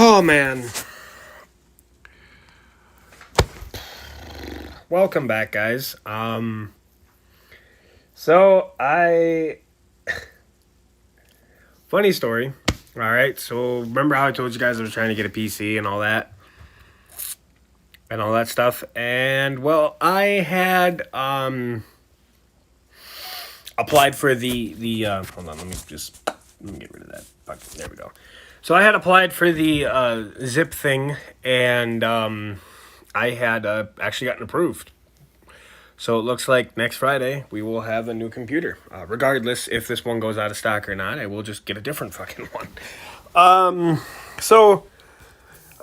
Oh man. Welcome back, guys. So I funny story. All right. So remember how I told you guys I was trying to get a PC and all that stuff. And well, I had applied for the hold on, let me get rid of that. Fuck, there we go. So I had applied for the zip thing, and I had actually gotten approved. So it looks like next Friday we will have a new computer. Regardless if this one goes out of stock or not, I will just get a different fucking one. So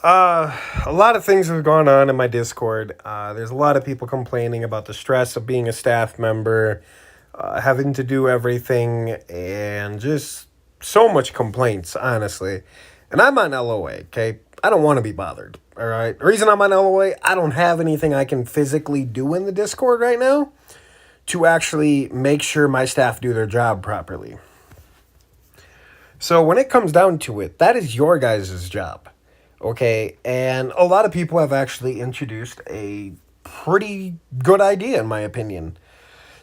a lot of things have gone on in my Discord. There's a lot of people complaining about the stress of being a staff member, having to do everything, and just so much complaints, honestly. And I'm on LOA, okay? I don't want to be bothered, all right? The reason I'm on LOA, I don't have anything I can physically do in the Discord right now to actually make sure my staff do their job properly. So when it comes down to it, that is your guys' job, okay? And a lot of people have actually introduced a pretty good idea, in my opinion.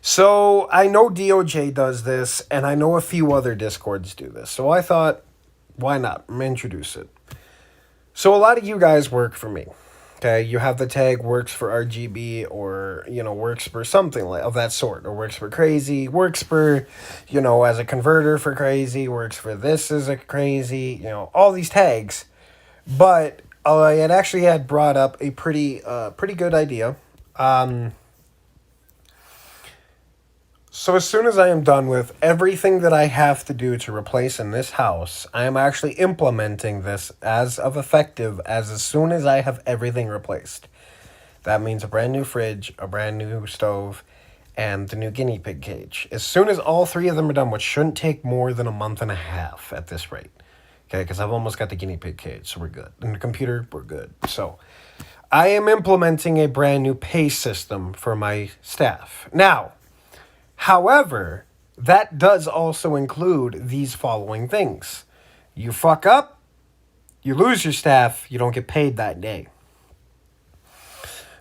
So I know DOJ does this, and I know a few other Discords do this. So I thought, why not? Introduce it. So a lot of you guys work for me. Okay, you have the tag works for RGB, or works for something like of that sort, or works for Crazy, works for as a converter for Crazy, works for this as a Crazy, all these tags. But I had brought up a pretty good idea. So as soon as I am done with everything that I have to do to replace in this house, I am actually implementing this as soon as I have everything replaced. That means a brand new fridge, a brand new stove, and the new guinea pig cage. As soon as all three of them are done, which shouldn't take more than a month and a half at this rate. Okay, because I've almost got the guinea pig cage, so we're good. And the computer, we're good. So I am implementing a brand new pay system for my staff. Now, however, that does also include these following things. You fuck up, you lose your staff, you don't get paid that day.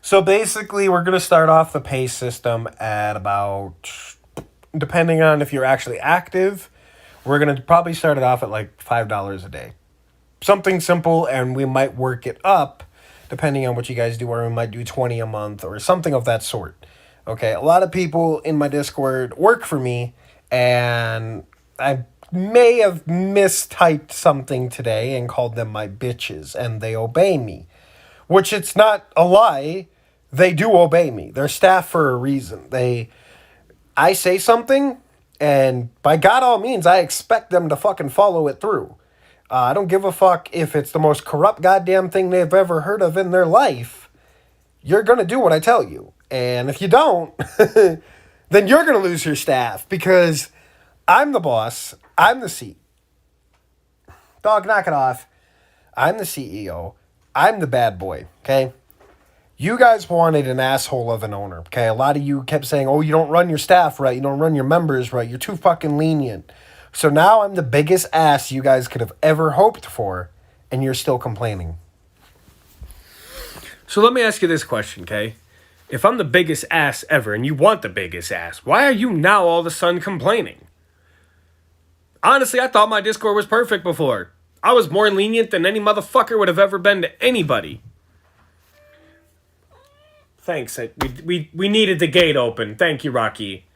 So basically, we're going to start off the pay system at about, depending on if you're actually active, we're going to probably start it off at like $5 a day. Something simple, and we might work it up depending on what you guys do, or we might do 20 a month or something of that sort. Okay, a lot of people in my Discord work for me, and I may have mistyped something today and called them my bitches, and they obey me. Which, it's not a lie. They do obey me. They're staff for a reason. I say something, and by God all means, I expect them to fucking follow it through. I don't give a fuck if it's the most corrupt goddamn thing they've ever heard of in their life. You're gonna do what I tell you. And if you don't, then you're going to lose your staff, because I'm the boss. I'm the C. Dog, knock it off. I'm the CEO. I'm the bad boy, okay? You guys wanted an asshole of an owner, okay? A lot of you kept saying, oh, you don't run your staff right. You don't run your members right. You're too fucking lenient. So now I'm the biggest ass you guys could have ever hoped for, and you're still complaining. So let me ask you this question, okay? If I'm the biggest ass ever and you want the biggest ass, why are you now all of a sudden complaining? Honestly, I thought my Discord was perfect before. I was more lenient than any motherfucker would have ever been to anybody. Thanks. We needed the gate open. Thank you, Rocky.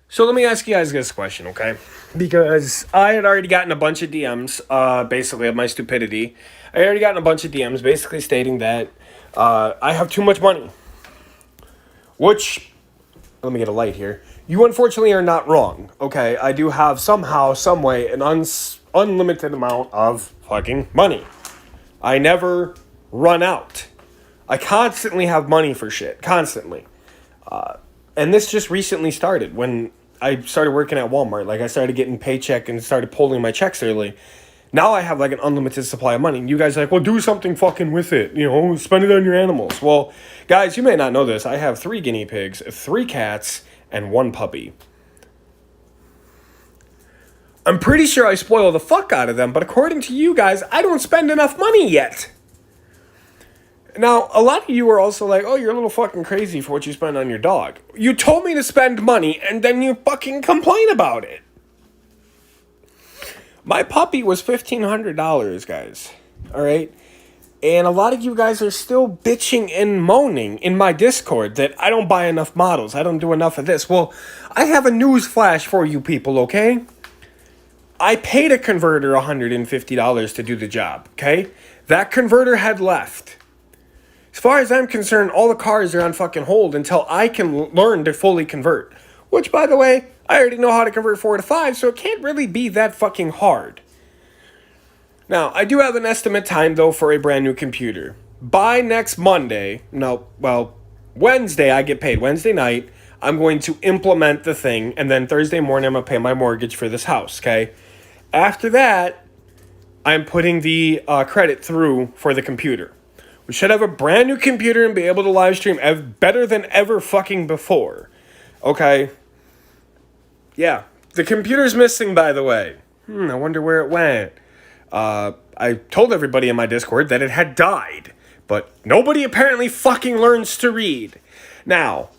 So let me ask you guys this question, okay? Because I had already gotten a bunch of DMs, basically of my stupidity. I had already gotten a bunch of DMs basically stating that I have too much money. Which, let me get a light here. You unfortunately are not wrong, okay? I do have somehow, some way, an unlimited amount of fucking money. I never run out. I constantly have money for shit, constantly. And this just recently started when I started working at Walmart. Like, I started getting paycheck and started pulling my checks early. Now I have like an unlimited supply of money. And you guys are like, well, do something fucking with it. Spend it on your animals. Well, guys, you may not know this. I have 3 guinea pigs, 3 cats, and 1 puppy. I'm pretty sure I spoil the fuck out of them, but according to you guys, I don't spend enough money yet. Now, a lot of you are also like, oh, you're a little fucking crazy for what you spend on your dog. You told me to spend money, and then you fucking complain about it. My puppy was $1,500, guys. All right? And a lot of you guys are still bitching and moaning in my Discord that I don't buy enough models. I don't do enough of this. Well, I have a news flash for you people, okay? I paid a converter $150 to do the job, okay? That converter had left. As far as I'm concerned, all the cars are on fucking hold until I can learn to fully convert. Which, by the way, I already know how to convert 4 to 5, so it can't really be that fucking hard. Now, I do have an estimate time, though, for a brand new computer. By next Monday, Wednesday I get paid. Wednesday night, I'm going to implement the thing, and then Thursday morning I'm going to pay my mortgage for this house, okay? After that, I'm putting the credit through for the computer. We should have a brand new computer and be able to live stream better than ever fucking before. Okay? Yeah. The computer's missing, by the way. I wonder where it went. I told everybody in my Discord that it had died. But nobody apparently fucking learns to read. Now,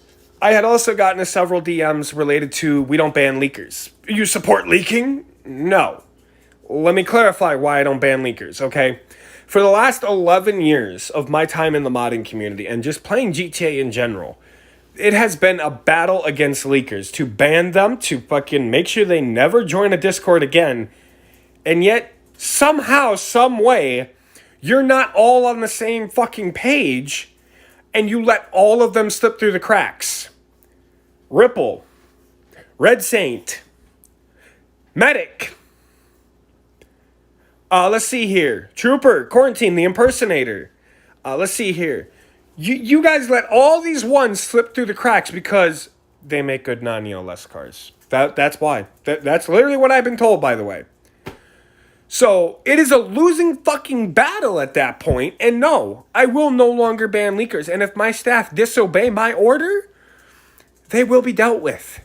I had also gotten several DMs related to we don't ban leakers. You support leaking? No. Let me clarify why I don't ban leakers, okay? For the last 11 years of my time in the modding community and just playing GTA in general, it has been a battle against leakers to ban them, to fucking make sure they never join a Discord again. And yet, somehow, some way, you're not all on the same fucking page and you let all of them slip through the cracks. Ripple, Red Saint, Medic. Let's see here. Trooper, Quarantine, the Impersonator. Let's see here. You guys let all these ones slip through the cracks because they make good non-ELS cars. That's why. That's literally what I've been told, by the way. So, it is a losing fucking battle at that point. And no, I will no longer ban leakers. And if my staff disobey my order, they will be dealt with.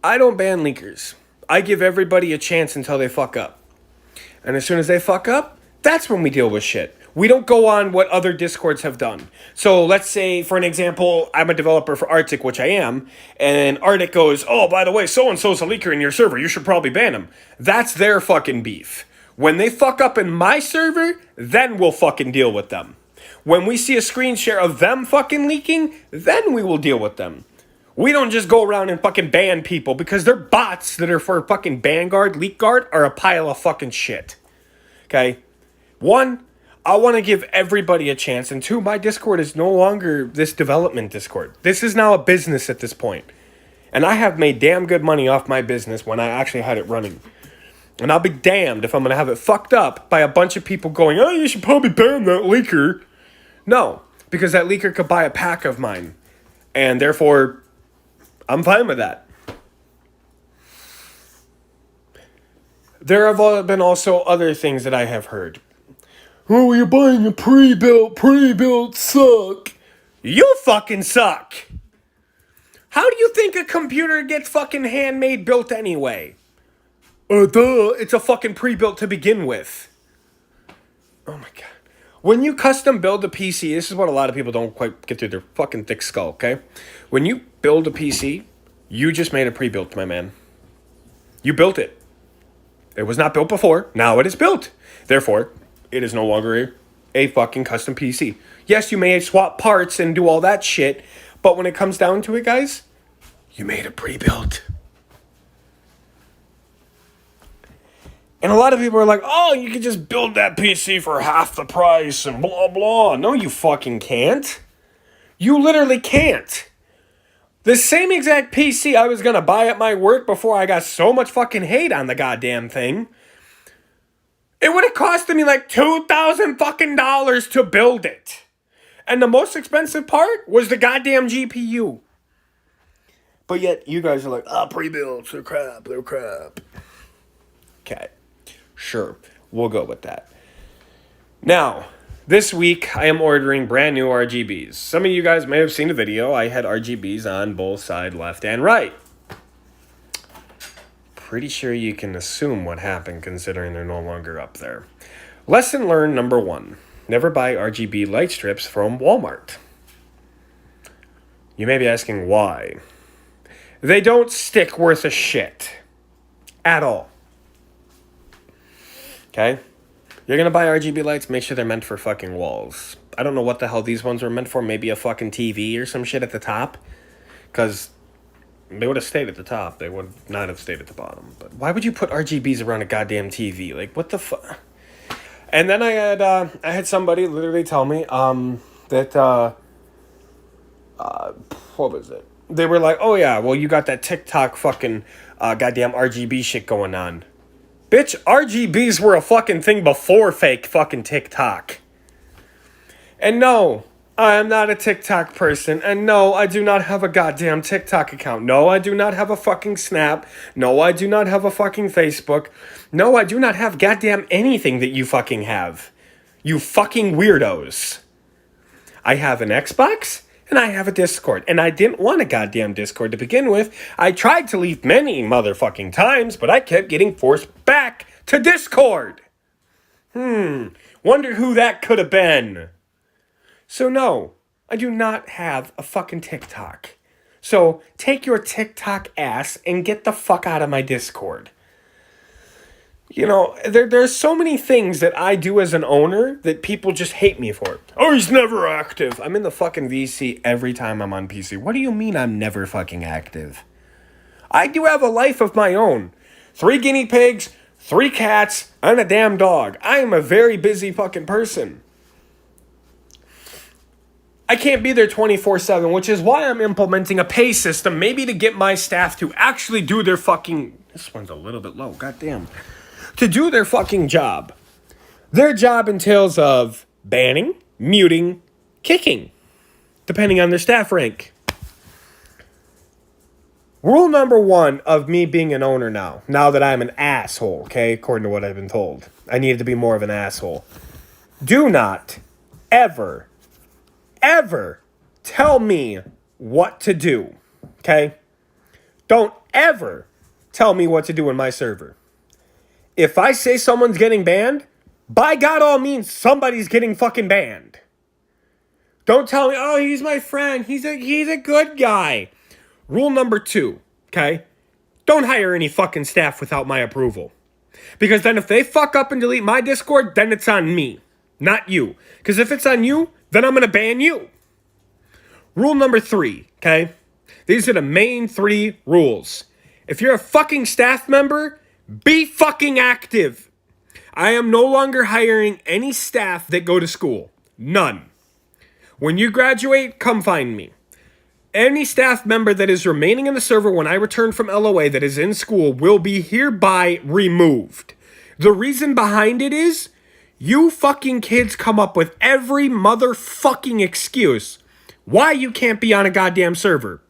I don't ban leakers. I give everybody a chance until they fuck up. And as soon as they fuck up, that's when we deal with shit. We don't go on what other Discords have done. So let's say, for an example, I'm a developer for Arctic, which I am, and Arctic goes, oh, by the way, so-and-so's a leaker in your server. You should probably ban him. That's their fucking beef. When they fuck up in my server, then we'll fucking deal with them. When we see a screen share of them fucking leaking, then we will deal with them. We don't just go around and fucking ban people because their bots that are for fucking Vanguard, Leak Guard are a pile of fucking shit. Okay? One, I want to give everybody a chance. And two, my Discord is no longer this development Discord. This is now a business at this point. And I have made damn good money off my business when I actually had it running. And I'll be damned if I'm going to have it fucked up by a bunch of people going, oh, you should probably ban that leaker. No, because that leaker could buy a pack of mine. And therefore, I'm fine with that. There have been also other things that I have heard. Oh, you're buying a pre-built suck. You fucking suck. How do you think a computer gets fucking handmade built anyway? It's a fucking pre-built to begin with. Oh my god. When you custom build a PC, this is what a lot of people don't quite get through their fucking thick skull, okay? When you build a PC, you just made a pre-built, my man. You built it. It was not built before. Now it is built. Therefore, it is no longer a fucking custom PC. Yes, you may swap parts and do all that shit, but when it comes down to it, guys, you made a pre-built. And a lot of people are like, oh, you can just build that PC for half the price and blah, blah. No, you fucking can't. You literally can't. The same exact PC I was going to buy at my work before I got so much fucking hate on the goddamn thing, it would have costed me like $2,000 fucking dollars to build it. And the most expensive part was the goddamn GPU. But yet, you guys are like, pre-builts, they're crap. Okay. Sure, we'll go with that. Now, this week I am ordering brand new RGBs. Some of you guys may have seen the video. I had RGBs on both side, left and right. pretty sure you can assume what happened considering they're no longer up there. Lesson learned number 1. Never buy RGB light strips from Walmart. You may be asking why. They don't stick worth a shit. At all. Okay? You're gonna buy RGB lights, make sure they're meant for fucking walls. I don't know what the hell these ones were meant for. Maybe a fucking TV or some shit at the top. Because they would have stayed at the top. They would not have stayed at the bottom. But why would you put RGBs around a goddamn TV? Like, what the fuck? And then I had somebody literally tell me that what was it? They were like, oh yeah, well you got that TikTok fucking goddamn RGB shit going on. Bitch, RGBs were a fucking thing before fake fucking TikTok. And no, I am not a TikTok person. And no, I do not have a goddamn TikTok account. No, I do not have a fucking Snap. No, I do not have a fucking Facebook. No, I do not have goddamn anything that you fucking have. You fucking weirdos. I have an Xbox and I have a Discord. And I didn't want a goddamn Discord to begin with. I tried to leave many motherfucking times, but I kept getting forced back to Discord. Wonder who that could have been. So no, I do not have a fucking TikTok. So take your TikTok ass and get the fuck out of my Discord. You know, there's so many things that I do as an owner that people just hate me for. Oh, he's never active. I'm in the fucking VC every time I'm on PC. What do you mean I'm never fucking active? I do have a life of my own. 3 guinea pigs, 3 cats, and a damn dog. I am a very busy fucking person. I can't be there 24/7, which is why I'm implementing a pay system, maybe to get my staff to actually do their fucking... This one's a little bit low, goddamn. To do their fucking job. Their job entails of banning, muting, kicking, depending on their staff rank. Rule number 1 of me being an owner now that I'm an asshole, okay, according to what I've been told. I needed to be more of an asshole. Do not ever tell me what to do, okay? Don't ever tell me what to do in my server. If I say someone's getting banned, by God all means, somebody's getting fucking banned. Don't tell me, oh, he's my friend, he's a good guy. Rule number 2, okay? Don't hire any fucking staff without my approval. Because then if they fuck up and delete my Discord, then it's on me, not you. Because if it's on you, then I'm going to ban you. Rule number 3, okay? These are the main 3 rules. If you're a fucking staff member, be fucking active. I am no longer hiring any staff that go to school. None. When you graduate, come find me. Any staff member that is remaining in the server when I return from LOA that is in school will be hereby removed. The reason behind it is, you fucking kids come up with every motherfucking excuse why you can't be on a goddamn server.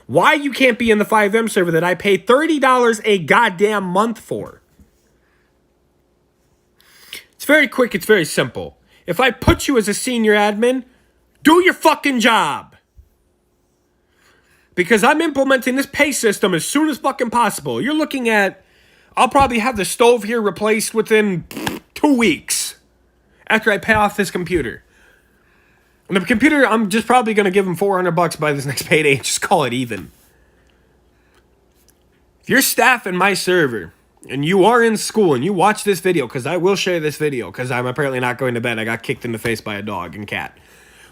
Why you can't be in the FiveM server that I pay $30 a goddamn month for. It's very quick, it's very simple. If I put you as a senior admin, do your fucking job. Because I'm implementing this pay system as soon as fucking possible. You're looking at, I'll probably have the stove here replaced within 2 weeks. After I pay off this computer. And the computer, I'm just probably going to give him $400 by this next payday and just call it even. If you're staff in my server and you are in school and you watch this video, because I will share this video because I'm apparently not going to bed. I got kicked in the face by a dog and cat.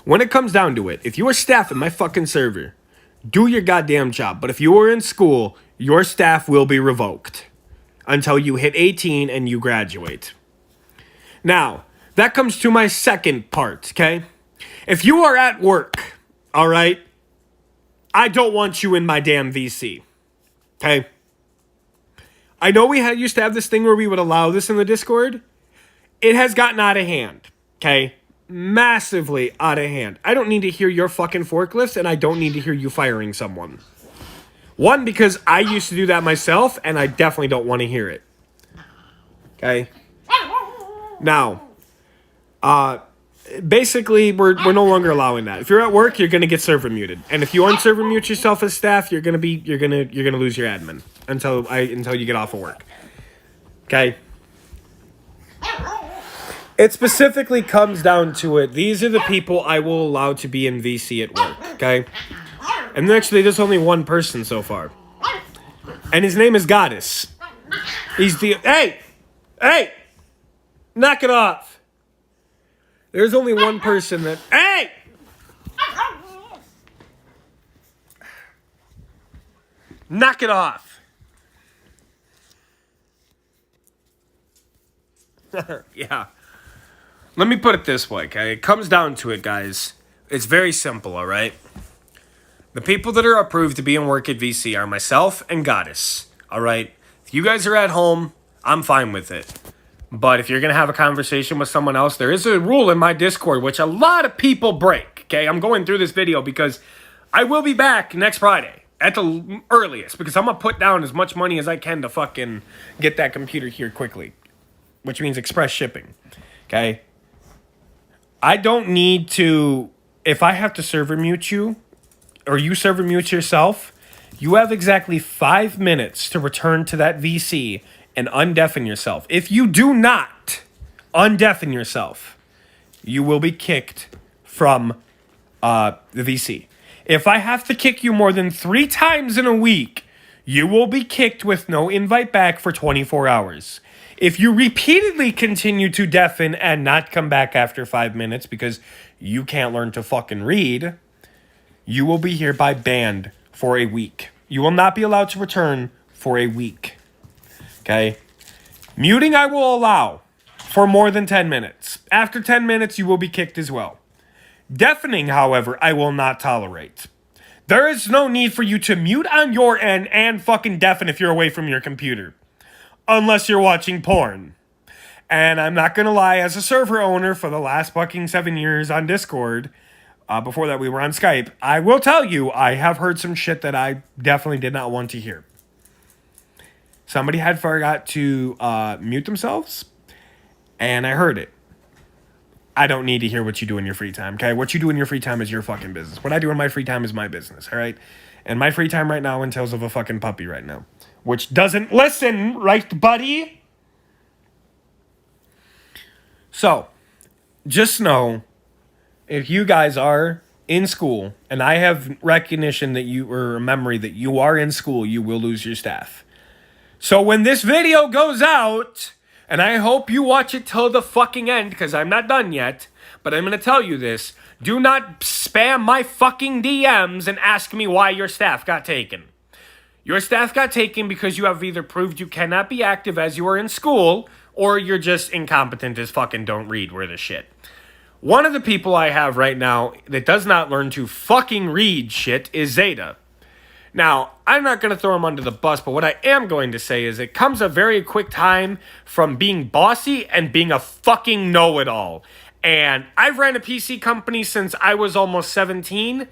When it comes down to it, if you are staff in my fucking server, do your goddamn job. But if you are in school, your staff will be revoked until you hit 18 and you graduate. Now, that comes to my second part, okay? If you are at work, all right, I don't want you in my damn VC, okay? I know we used to have this thing where we would allow this in the Discord. It has gotten out of hand, okay? Massively out of hand. I don't need to hear your fucking forklifts, and I don't need to hear you firing someone. One, because I used to do that myself, and I definitely don't want to hear it. Okay? Now, basically we're no longer allowing that. If you're at work, you're gonna get server muted, and if you unserver mute yourself as staff, you're gonna lose your admin until you get off of work. Okay. It specifically comes down to it. These are the people I will allow to be in VC at work. Okay. And actually, there's only one person so far, and his name is Goddess. He's the hey, knock it off. There's only one person that hey. Knock it off. Yeah. Let me put it this way, okay? It comes down to it, guys. It's very simple, all right? The people that are approved to be in work at VC are myself and Goddess, all right? If you guys are at home, I'm fine with it. But if you're going to have a conversation with someone else, there is a rule in my Discord, which a lot of people break, okay? I'm going through this video because I will be back next Friday at the earliest because I'm going to put down as much money as I can to fucking get that computer here quickly, which means express shipping, okay? I don't need to, if I have to server mute you, or you server mute yourself, you have exactly 5 minutes to return to that VC and undeafen yourself. If you do not undeafen yourself, you will be kicked from the VC. If I have to kick you more than 3 times in a week, you will be kicked with no invite back for 24 hours. If you repeatedly continue to deafen and not come back after 5 minutes because you can't learn to fucking read, you will be hereby banned for a week. You will not be allowed to return for a week. Okay? Muting I will allow for more than 10 minutes. After 10 minutes, you will be kicked as well. Deafening, however, I will not tolerate. There is no need for you to mute on your end and fucking deafen if you're away from your computer. Unless you're watching porn. And I'm not going to lie, as a server owner for the last fucking 7 years on Discord, before that we were on Skype, I will tell you, I have heard some shit that I definitely did not want to hear. Somebody had forgot to mute themselves, and I heard it. I don't need to hear what you do in your free time, okay? What you do in your free time is your fucking business. What I do in my free time is my business, all right? And my free time right now entails of a fucking puppy right now. Which doesn't listen, right, buddy? So, just know, if you guys are in school, and I have recognition that you, or a memory that you are in school, you will lose your staff. So when this video goes out, and I hope you watch it till the fucking end, because I'm not done yet, but I'm going to tell you this, do not spam my fucking DMs and ask me why your staff got taken. Your staff got taken because you have either proved you cannot be active as you are in school, or you're just incompetent as fucking don't read worth a shit. One of the people I have right now that does not learn to fucking read shit is Zeta. Now, I'm not going to throw him under the bus, but what I am going to say is it comes a very quick time from being bossy and being a fucking know-it-all. And I've ran a PC company since I was almost 17,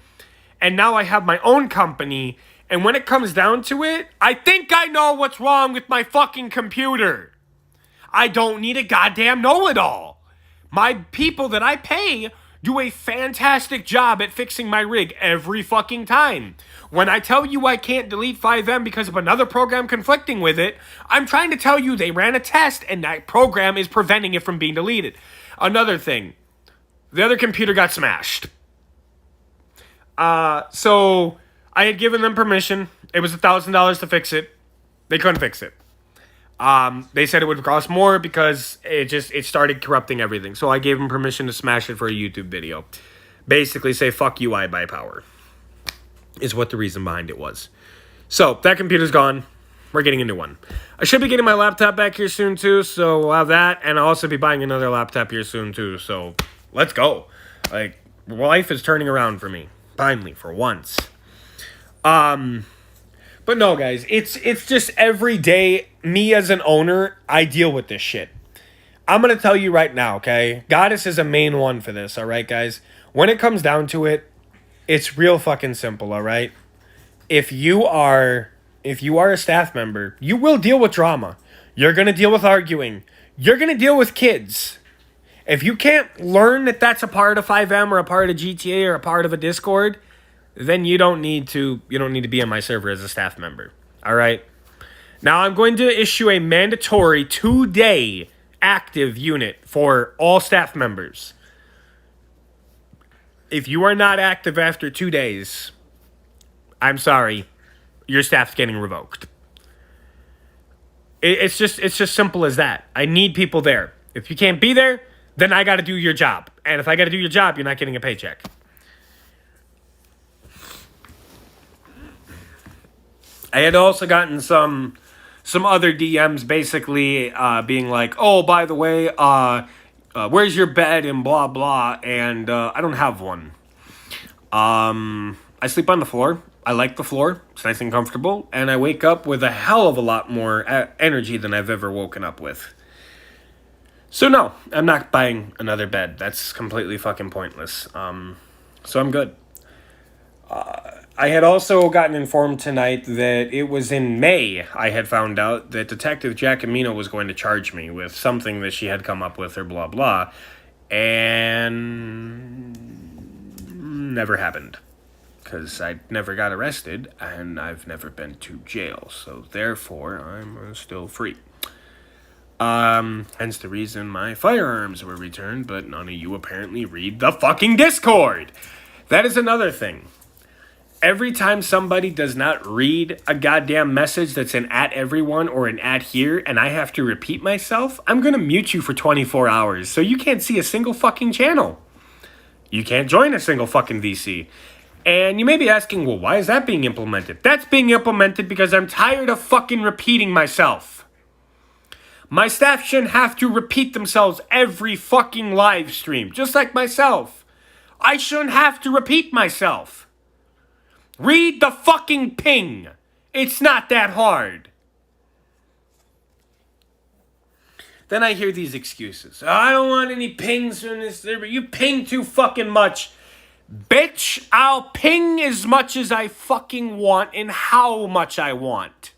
and now I have my own company. And when it comes down to it, I think I know what's wrong with my fucking computer. I don't need a goddamn know-it-all. My people that I pay do a fantastic job at fixing my rig every fucking time. When I tell you I can't delete FiveM because of another program conflicting with it, I'm trying to tell you they ran a test and that program is preventing it from being deleted. Another thing, the other computer got smashed. So I had given them permission. It was $1,000 to fix it. They couldn't fix it. They said it would cost more because it started corrupting everything. So I gave them permission to smash it for a YouTube video. Basically say, fuck you, I buy power. Is what the reason behind it was. So, that computer's gone. We're getting a new one. I should be getting my laptop back here soon, too. So, we'll have that. And I'll also be buying another laptop here soon, too. So, let's go. Like, life is turning around for me. Finally, for once. But no, guys. It's just every day, me as an owner, I deal with this shit. I'm going to tell you right now, okay? Goddess is a main one for this, all right, guys? When it comes down to it, it's real fucking simple, all right? If you are a staff member, you will deal with drama. You're going to deal with arguing. You're going to deal with kids. If you can't learn that that's a part of 5M or a part of GTA or a part of a Discord, then you don't need to be on my server as a staff member. All right? Now I'm going to issue a mandatory 2-day active unit for all staff members. If you are not active after 2 days, I'm sorry, your staff's getting revoked. It's just simple as that. I need people there. If you can't be there, then I got to do your job. And if I got to do your job, you're not getting a paycheck. I had also gotten some other DMs basically being like, oh, by the way, where's your bed and blah, blah. And I don't have one. I sleep on the floor. I like the floor. It's nice and comfortable. And I wake up with a hell of a lot more energy than I've ever woken up with. So no, I'm not buying another bed. That's completely fucking pointless. So I'm good. I had also gotten informed tonight that it was in May I had found out that Detective Giacomino was going to charge me with something that she had come up with or blah blah. And never happened. Because I never got arrested, and I've never been to jail, so therefore I'm still free. Hence the reason my firearms were returned, but none of you apparently read the fucking Discord! That is another thing. Every time somebody does not read a goddamn message that's an @everyone or an @here, and I have to repeat myself, I'm gonna mute you for 24 hours, so you can't see a single fucking channel. You can't join a single fucking VC. And you may be asking, well, why is that being implemented? That's being implemented because I'm tired of fucking repeating myself. My staff shouldn't have to repeat themselves every fucking live stream, just like myself. I shouldn't have to repeat myself. Read the fucking ping. It's not that hard. Then I hear these excuses. I don't want any pings from this server. You ping too fucking much. Bitch, I'll ping as much as I fucking want and how much I want.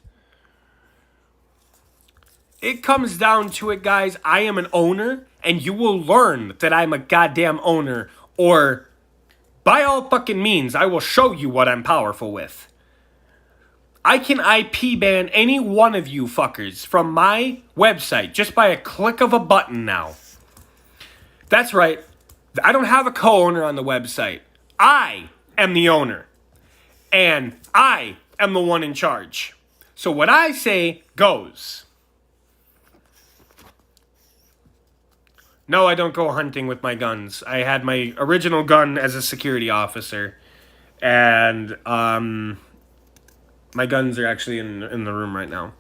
It comes down to it, guys. I am an owner, and you will learn that I'm a goddamn owner, or by all fucking means, I will show you what I'm powerful with. I can IP ban any one of you fuckers from my website just by a click of a button now. That's right. I don't have a co-owner on the website. I am the owner. And I am the one in charge. So what I say goes. No, I don't go hunting with my guns. I had my original gun as a security officer. And my guns are actually in the room right now.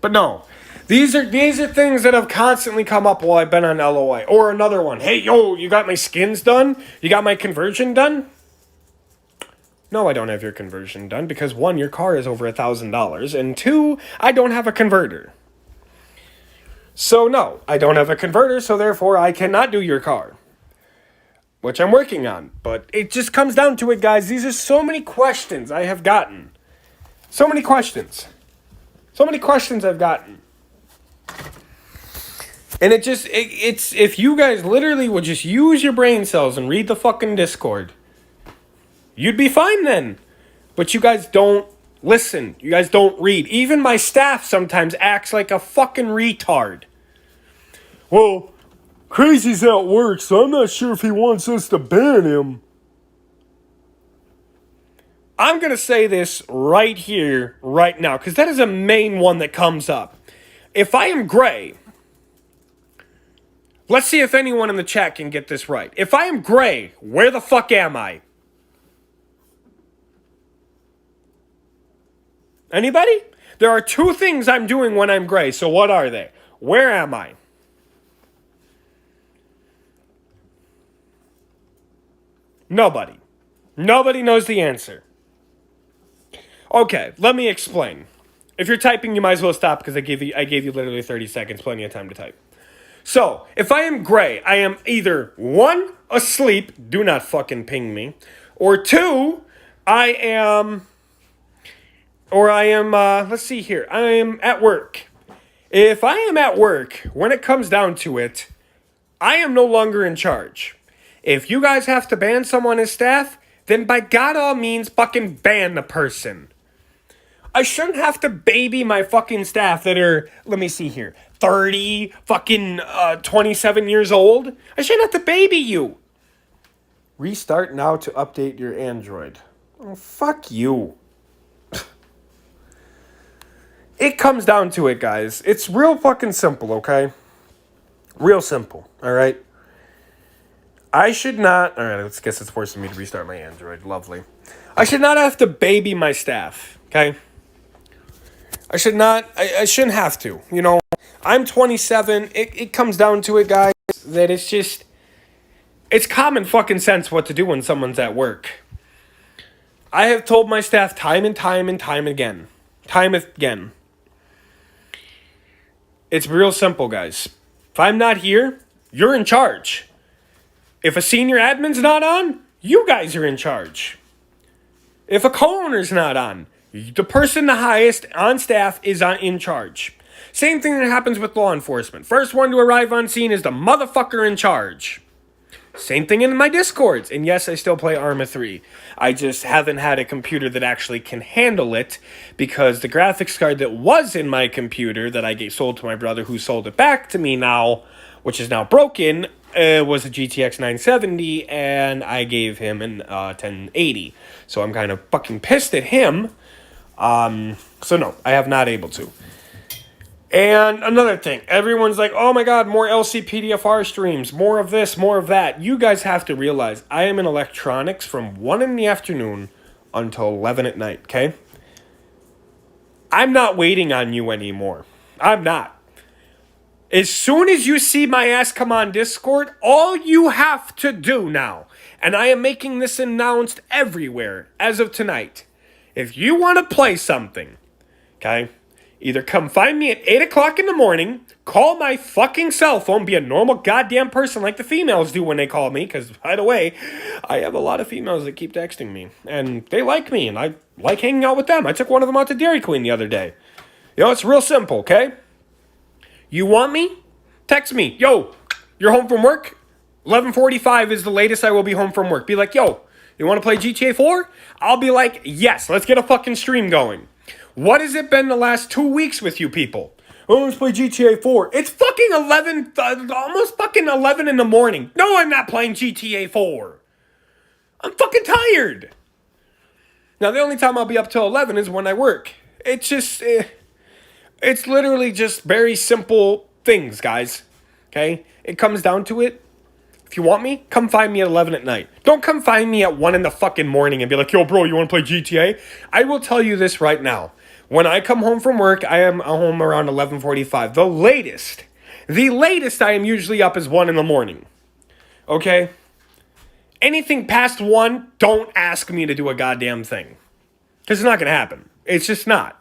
But no. These are things that have constantly come up while I've been on LOI. Or another one. Hey, yo, you got my skins done? You got my conversion done? No, I don't have your conversion done because 1, your car is over $1,000. And 2, I don't have a converter. So no, I don't have a converter, so therefore I cannot do your car. Which I'm working on. But it just comes down to it, guys. These are so many questions I have gotten. So many questions. So many questions I've gotten. And it's if you guys literally would just use your brain cells and read the fucking Discord, you'd be fine then. But you guys don't listen. You guys don't read. Even my staff sometimes acts like a fucking retard. Well, Crazy's at work, so I'm not sure if he wants us to ban him. I'm going to say this right here, right now, because that is a main one that comes up. If I am gray, let's see if anyone in the chat can get this right. If I am gray, where the fuck am I? Anybody? There are 2 things I'm doing when I'm gray, so what are they? Where am I? Nobody. Nobody knows the answer. Okay, let me explain. If you're typing, you might as well stop because I gave you literally 30 seconds, plenty of time to type. So, if I am gray, I am either 1, asleep, do not fucking ping me, or 2, I am, let's see here, I am at work. If I am at work, when it comes down to it, I am no longer in charge. If you guys have to ban someone as staff, then by God all means fucking ban the person. I shouldn't have to baby my fucking staff that are, let me see here, 30, fucking 27 years old. I shouldn't have to baby you. Restart now to update your Android. Oh, fuck you. It comes down to it, guys. It's real fucking simple, okay? Real simple, alright? I should not... Alright, I guess it's forcing me to restart my Android. Lovely. I should not have to baby my staff, okay? I shouldn't have to. You know, I'm 27. It comes down to it, guys, that it's just... It's common fucking sense what to do when someone's at work. I have told my staff time and time and time again. Time again. It's real simple, guys. If I'm not here, you're in charge. If a senior admin's not on, you guys are in charge. If a co-owner's not on, the person the highest on staff is in charge. Same thing that happens with law enforcement. First one to arrive on scene is the motherfucker in charge. Same thing in my Discords. And yes, I still play Arma 3. I just haven't had a computer that actually can handle it because the graphics card that was in my computer that I sold to my brother who sold it back to me now, which is now broken, was a GTX 970 and I gave him an 1080. So I'm kind of fucking pissed at him. So no, I have not able to. And another thing, everyone's like, oh my god, more LCPDFR streams, more of this, more of that. You guys have to realize I am in electronics from 1 in the afternoon until 11 at night, okay? I'm not waiting on you anymore. I'm not. As soon as you see my ass come on Discord, all you have to do now, and I am making this announced everywhere as of tonight, if you want to play something, okay? Either come find me at 8 o'clock in the morning, call my fucking cell phone, be a normal goddamn person like the females do when they call me, because, by the way, I have a lot of females that keep texting me, and they like me, and I like hanging out with them. I took one of them out to Dairy Queen the other day. You know, it's real simple, okay? You want me? Text me. Yo, you're home from work? 11:45 is the latest I will be home from work. Be like, yo, you want to play GTA 4? I'll be like, yes, let's get a fucking stream going. What has it been the last 2 weeks with you people? Oh, let's play GTA 4. It's fucking 11, almost fucking 11 in the morning. No, I'm not playing GTA 4. I'm fucking tired. Now, the only time I'll be up till 11 is when I work. It's just, it's literally just very simple things, guys. Okay? It comes down to it. If you want me, come find me at 11 at night. Don't come find me at 1 in the fucking morning and be like, yo, bro, you want to play GTA? I will tell you this right now. When I come home from work, I am home around 11:45. The latest I am usually up is 1 in the morning. Okay? Anything past 1, don't ask me to do a goddamn thing. Because it's not going to happen. It's just not.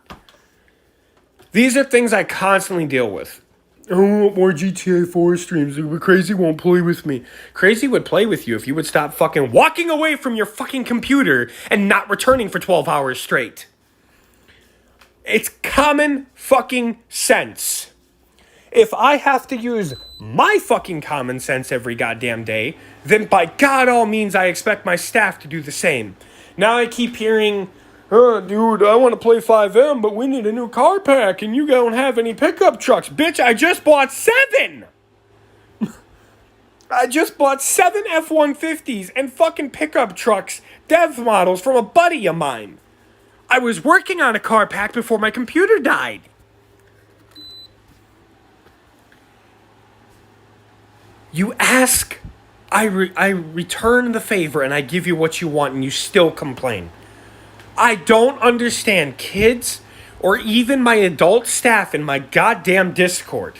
These are things I constantly deal with. I want more GTA 4 streams. Crazy won't play with me. Crazy would play with you if you would stop fucking walking away from your fucking computer and not returning for 12 hours straight. It's common fucking sense. If I have to use my fucking common sense every goddamn day, then by God all means I expect my staff to do the same. Now I keep hearing, oh, dude, I want to play 5M, but we need a new car pack, and you don't have any pickup trucks. Bitch, I just bought 7! I just bought 7 F-150s and fucking pickup trucks, dev models from a buddy of mine. I was working on a car pack before my computer died. You ask, I return the favor, and I give you what you want, and you still complain. I don't understand kids or even my adult staff in my goddamn Discord.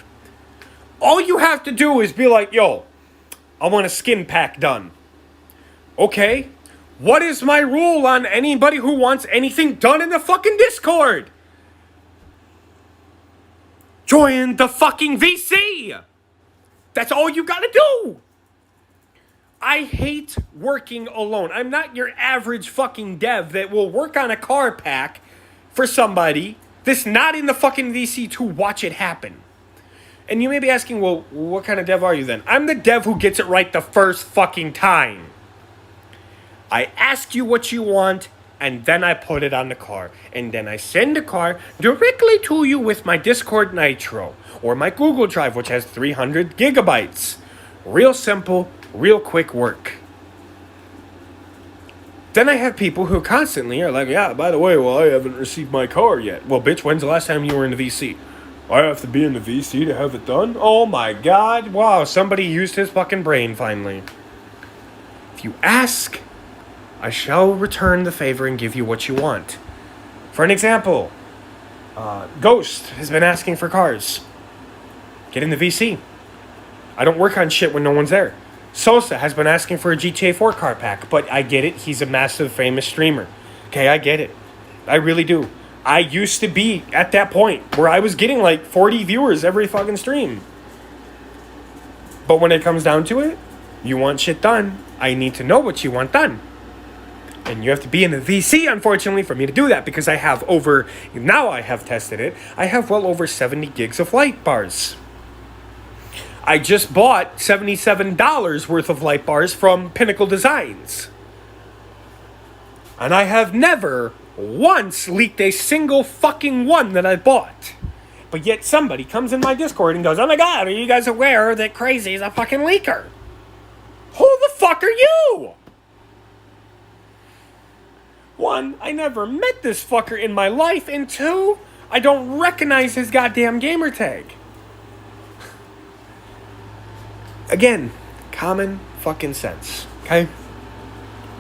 All you have to do is be like, yo, I want a skin pack done. Okay? What is my rule on anybody who wants anything done in the fucking Discord? Join the fucking VC! That's all you gotta do! I hate working alone. I'm not your average fucking dev that will work on a car pack for somebody that's not in the fucking VC to watch it happen. And you may be asking, well, what kind of dev are you then? I'm the dev who gets it right the first fucking time. I ask you what you want, and then I put it on the car. And then I send the car directly to you with my Discord Nitro or my Google Drive, which has 300 gigabytes. Real simple, real quick work. Then I have people who constantly are like, yeah, by the way, well, I haven't received my car yet. Well, bitch, when's the last time you were in the VC? I have to be in the VC to have it done? Oh my god, wow, somebody used his fucking brain finally. If you ask, I shall return the favor and give you what you want. For an example, Ghost has been asking for cars. Get in the VC. I don't work on shit when no one's there. Sosa has been asking for a GTA 4 car pack, but I get it. He's a massive, famous streamer. Okay, I get it. I really do. I used to be at that point where I was getting like 40 viewers every fucking stream. But when it comes down to it, you want shit done. I need to know what you want done. And you have to be in the VC, unfortunately, for me to do that, because I have now I have tested it, I have well over 70 gigs of light bars. I just bought $77 worth of light bars from Pinnacle Designs. And I have never once leaked a single fucking one that I bought. But yet somebody comes in my Discord and goes, oh my god, are you guys aware that Crazy is a fucking leaker? Who the fuck are you? One, I never met this fucker in my life. And two, I don't recognize his goddamn gamer tag. Again, common fucking sense, okay?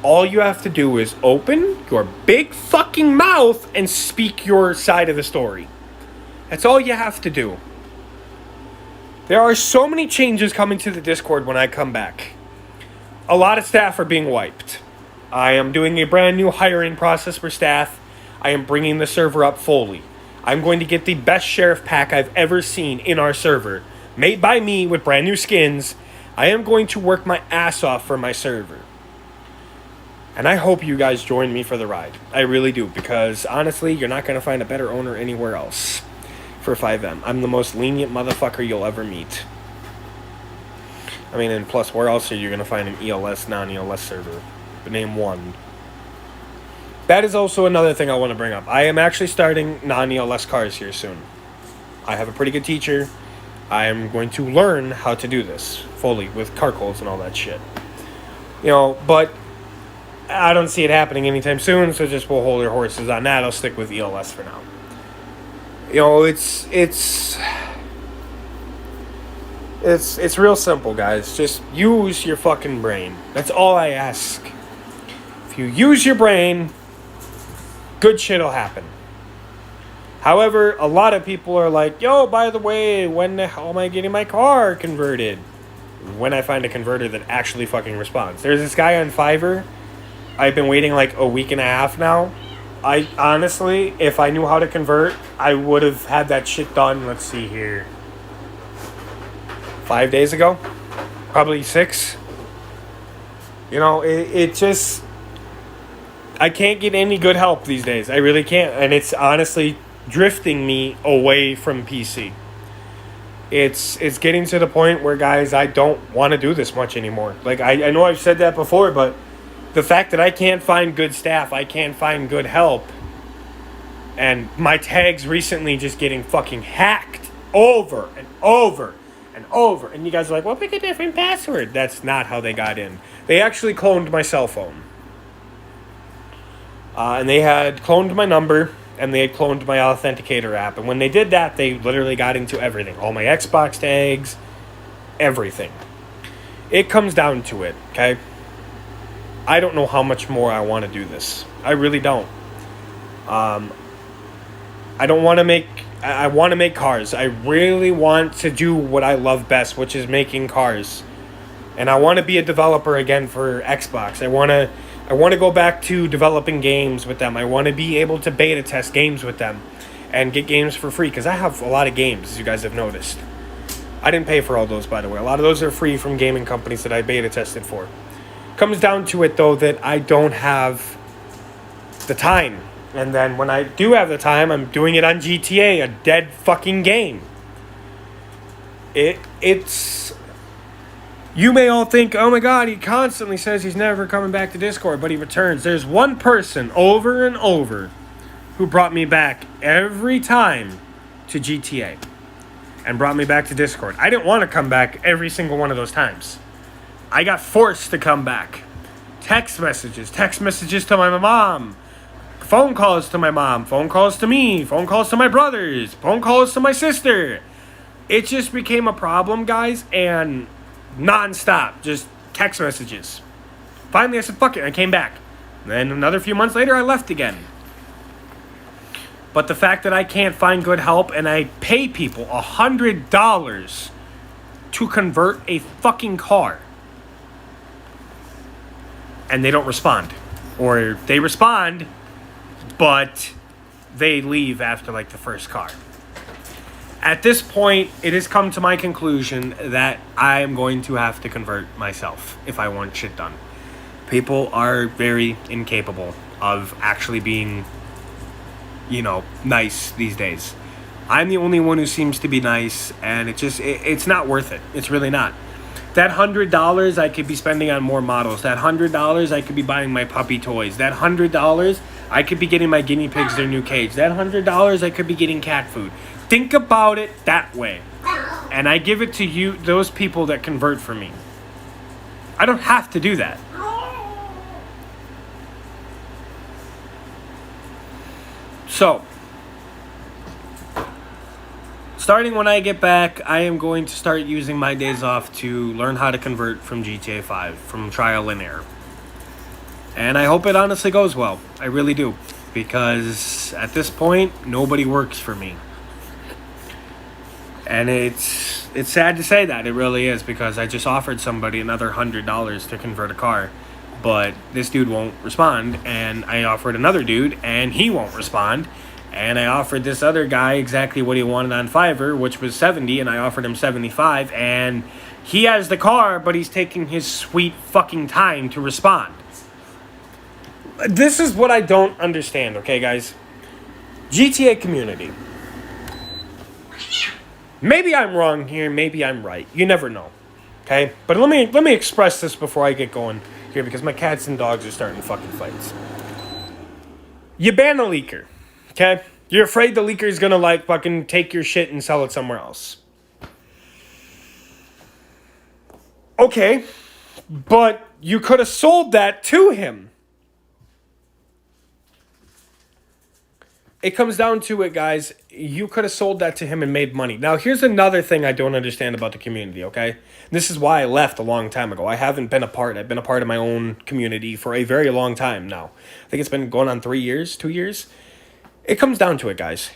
All you have to do is open your big fucking mouth and speak your side of the story. That's all you have to do. There are so many changes coming to the Discord when I come back. A lot of staff are being wiped. I am doing a brand new hiring process for staff. I am bringing the server up fully. I'm going to get the best sheriff pack I've ever seen in our server, made by me with brand new skins. I am going to work my ass off for my server. And I hope you guys join me for the ride. I really do, because honestly, you're not going to find a better owner anywhere else for FiveM. I'm the most lenient motherfucker you'll ever meet. I mean, and plus, where else are you going to find an ELS, non-ELS server? But name one. That is also another thing I want to bring up. I am actually starting non-ELS cars here soon. I have a pretty good teacher. I am going to learn how to do this fully with car codes and all that shit. You know, but I don't see it happening anytime soon, so just we'll hold our horses on that. I'll stick with ELS for now. You know, it's real simple, guys. Just use your fucking brain. That's all I ask. If you use your brain, good shit'll happen. However, a lot of people are like, yo, by the way, when the hell am I getting my car converted? When I find a converter that actually fucking responds. There's this guy on Fiverr. I've been waiting like a week and a half now. I honestly, if I knew how to convert, I would have had that shit done, let's see here, 5 days ago? Probably 6. You know, it just, I can't get any good help these days. I really can't. And it's honestly drifting me away from PC. It's getting to the point where, guys, I don't want to do this much anymore. Like, I know I've said that before, but the fact that I can't find good staff, I can't find good help, and my tags recently just getting fucking hacked over and over and over. And you guys are like, well, pick a different password. That's not how they got in. They actually cloned my cell phone. And they had cloned my number, and they had cloned my authenticator app. And when they did that, they literally got into everything. All my Xbox tags, everything. It comes down to it, okay? I don't know how much more I want to do this. I really don't. I don't want to make... I want to make cars. I really want to do what I love best, which is making cars. And I want to be a developer again for Xbox. I want to go back to developing games with them. I want to be able to beta test games with them and get games for free, because I have a lot of games, as you guys have noticed. I didn't pay for all those, by the way. A lot of those are free from gaming companies that I beta tested for. Comes down to it, though, that I don't have the time. And then when I do have the time, I'm doing it on GTA, a dead fucking game. It's you may all think, oh my god, he constantly says he's never coming back to Discord, but he returns. There's one person over and over who brought me back every time to GTA and brought me back to Discord. I didn't want to come back every single one of those times. I got forced to come back. Text messages to my mom, phone calls to my mom, phone calls to me, phone calls to my brothers, phone calls to my sister. It just became a problem, guys, and non-stop, just text messages. Finally, I said, fuck it, I came back. And then another few months later, I left again. But the fact that I can't find good help and I pay people $100 to convert a fucking car and they don't respond. Or they respond, but they leave after like the first car. At this point, it has come to my conclusion that I am going to have to convert myself if I want shit done. People are very incapable of actually being, nice these days. I'm the only one who seems to be nice, and it's not worth it. It's really not. That $100 I could be spending on more models. That $100 I could be buying my puppy toys. That $100 I could be getting my guinea pigs their new cage. That $100 I could be getting cat food. Think about it that way. And I give it to you, those people that convert for me. I don't have to do that. So, starting when I get back, I am going to start using my days off to learn how to convert from GTA 5, from trial and error. And I hope it honestly goes well. I really do. Because at this point, nobody works for me. And it's sad to say that, it really is, because I just offered somebody another $100 to convert a car, but this dude won't respond, and I offered another dude, and he won't respond, and I offered this other guy exactly what he wanted on Fiverr, which was 70, and I offered him 75, and he has the car, but he's taking his sweet fucking time to respond. This is what I don't understand, okay, guys? GTA community. Maybe I'm wrong here, maybe I'm right. You never know. Okay? But let me express this before I get going here, because my cats and dogs are starting fucking fights. You ban a leaker. Okay? You're afraid the leaker is gonna fucking take your shit and sell it somewhere else. Okay. But you could have sold that to him. It comes down to it, guys. You could have sold that to him and made money. Now, here's another thing I don't understand about the community, okay? This is why I left a long time ago. I've been a part of my own community for a very long time now. I think it's been going on 2 years. It comes down to it, guys.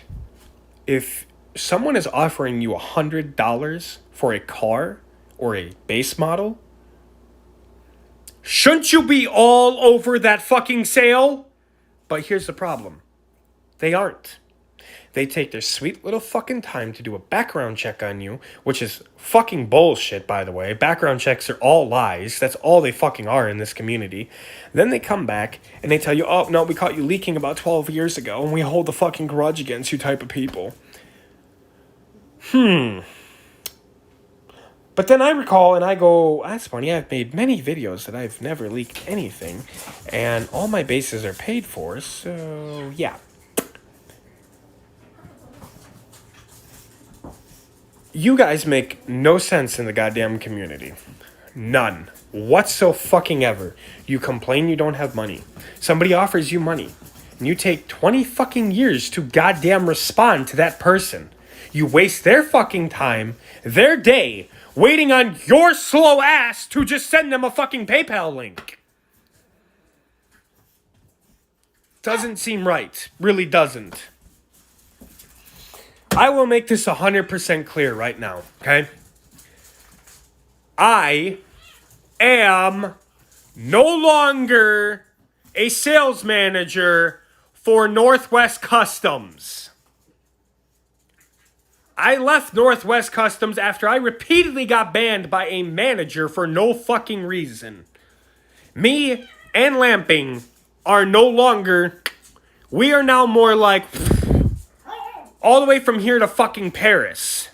If someone is offering you $100 for a car or a base model, shouldn't you be all over that fucking sale? But here's the problem. They aren't. They take their sweet little fucking time to do a background check on you, which is fucking bullshit, by the way. Background checks are all lies. That's all they fucking are in this community. Then they come back and they tell you, oh, no, we caught you leaking about 12 years ago and we hold the fucking grudge against you type of people. But then I recall and I go, that's funny, I've made many videos that I've never leaked anything and all my bases are paid for, so yeah. You guys make no sense in the goddamn community. None. Whatso-fucking-ever. You complain you don't have money. Somebody offers you money. And you take 20 fucking years to goddamn respond to that person. You waste their fucking time, their day, waiting on your slow ass to just send them a fucking PayPal link. Doesn't seem right. Really doesn't. I will make this 100% clear right now, okay? I am no longer a sales manager for Northwest Customs. I left Northwest Customs after I repeatedly got banned by a manager for no fucking reason. Me and Lamping are no longer... We are now more like... all the way from here to fucking Paris.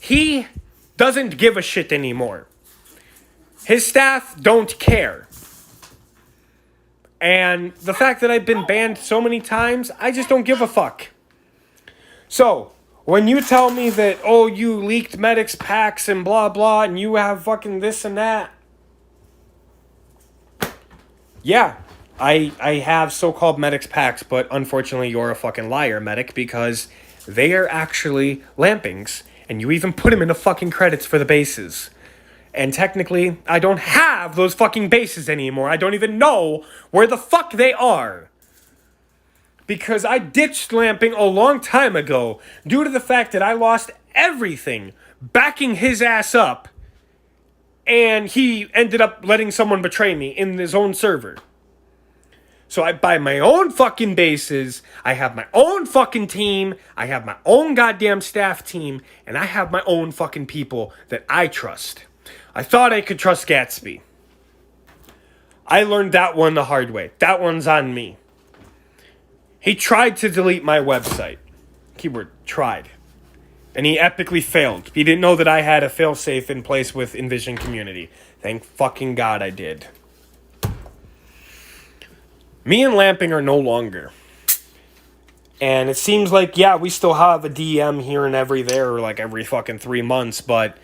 He doesn't give a shit anymore. His staff don't care. And the fact that I've been banned so many times, I just don't give a fuck. So, when you tell me that, oh, you leaked medics packs and blah blah, and you have fucking this and that. Yeah, I have so-called medics packs, but unfortunately you're a fucking liar, medic, because they are actually lampings, and you even put them in the fucking credits for the bases. And technically, I don't have those fucking bases anymore. I don't even know where the fuck they are. Because I ditched lamping a long time ago due to the fact that I lost everything backing his ass up. And he ended up letting someone betray me in his own server. So I buy my own fucking bases, I have my own fucking team, I have my own goddamn staff team, and I have my own fucking people that I trust. I thought I could trust Gatsby. I learned that one the hard way. That one's on me. He tried to delete my website. Keyword, tried. And he epically failed. He didn't know that I had a failsafe in place with Envision Community. Thank fucking God I did. Me and Lamping are no longer. And it seems like, yeah, we still have a DM here and there, like every fucking 3 months, but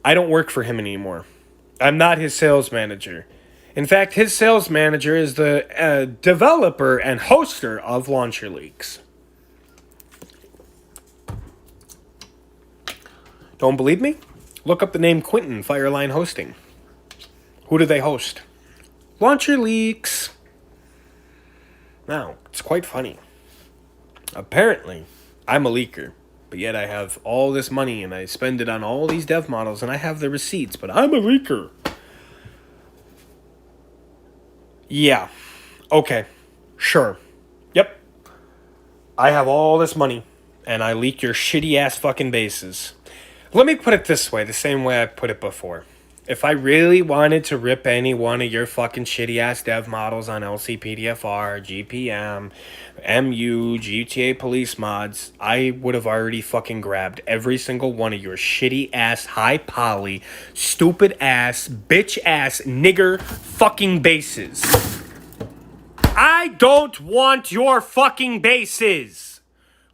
I don't work for him anymore. I'm not his sales manager. In fact, his sales manager is the developer and hoster of Launcher Leaks. Don't believe me? Look up the name Quentin Fireline Hosting. Who do they host? Launcher Leaks. Now, it's quite funny. Apparently, I'm a leaker. But yet I have all this money and I spend it on all these dev models and I have the receipts, but I'm a leaker. Yeah. Okay. Sure. Yep. I have all this money and I leak your shitty ass fucking bases. Let me put it this way, the same way I put it before. If I really wanted to rip any one of your fucking shitty ass dev models on LCPDFR, GPM, MU, GTA Police mods, I would have already fucking grabbed every single one of your shitty ass, high poly, stupid ass, bitch ass, nigger fucking bases. I don't want your fucking bases.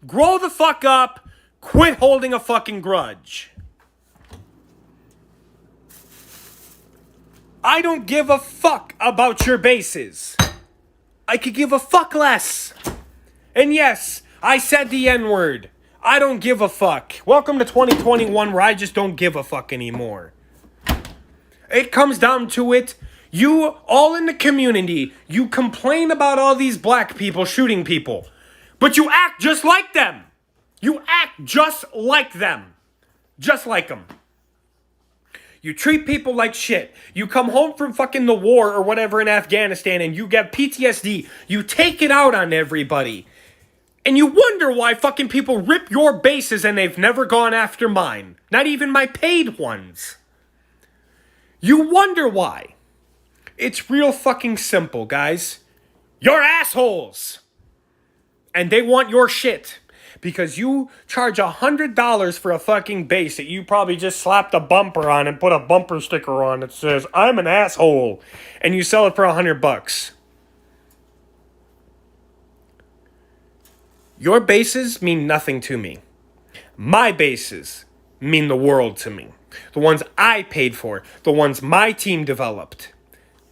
Grow the fuck up. Quit holding a fucking grudge. I don't give a fuck about your bases. I could give a fuck less. And yes, I said the N-word. I don't give a fuck. Welcome to 2021 where I just don't give a fuck anymore. It comes down to it. You all in the community, you complain about all these black people shooting people. But you act just like them. You act just like them. Just like them. You treat people like shit. You come home from fucking the war or whatever in Afghanistan and you get PTSD. You take it out on everybody. And you wonder why fucking people rip your bases and they've never gone after mine. Not even my paid ones. You wonder why. It's real fucking simple, guys. You're assholes. And they want your shit. Because you charge $100 for a fucking base that you probably just slapped a bumper on and put a bumper sticker on that says, I'm an asshole. And you sell it for $100. Your bases mean nothing to me. My bases mean the world to me. The ones I paid for. The ones my team developed.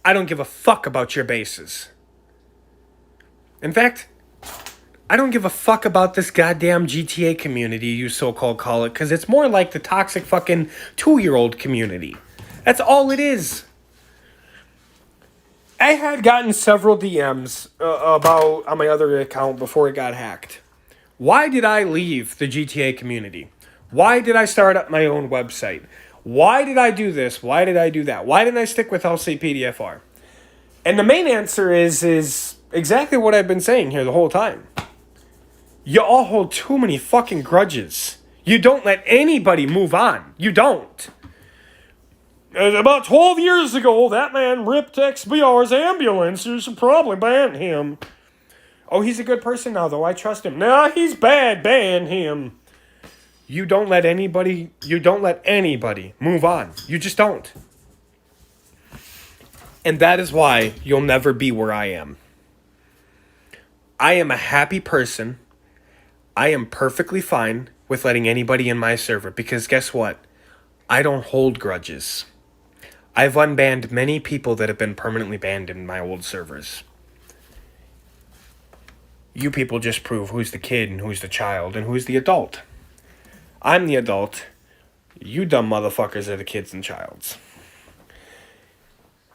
I don't give a fuck about your bases. In fact, I don't give a fuck about this goddamn GTA community you so-called call it, because it's more like the toxic fucking 2-year-old community. That's all it is. I had gotten several DMs about on my other account before it got hacked. Why did I leave the GTA community? Why did I start up my own website? Why did I do this? Why did I do that? Why didn't I stick with LCPDFR? And the main answer is exactly what I've been saying here the whole time. You all hold too many fucking grudges. You don't let anybody move on. You don't. About 12 years ago, that man ripped XBR's ambulance. You should probably ban him. Oh, he's a good person now, though. I trust him. Nah, he's bad. Ban him. You don't let anybody move on. You just don't. And that is why you'll never be where I am. I am a happy person. I am perfectly fine with letting anybody in my server because guess what? I don't hold grudges. I've unbanned many people that have been permanently banned in my old servers. You people just prove who's the kid and who's the child and who's the adult. I'm the adult. You dumb motherfuckers are the kids and childs.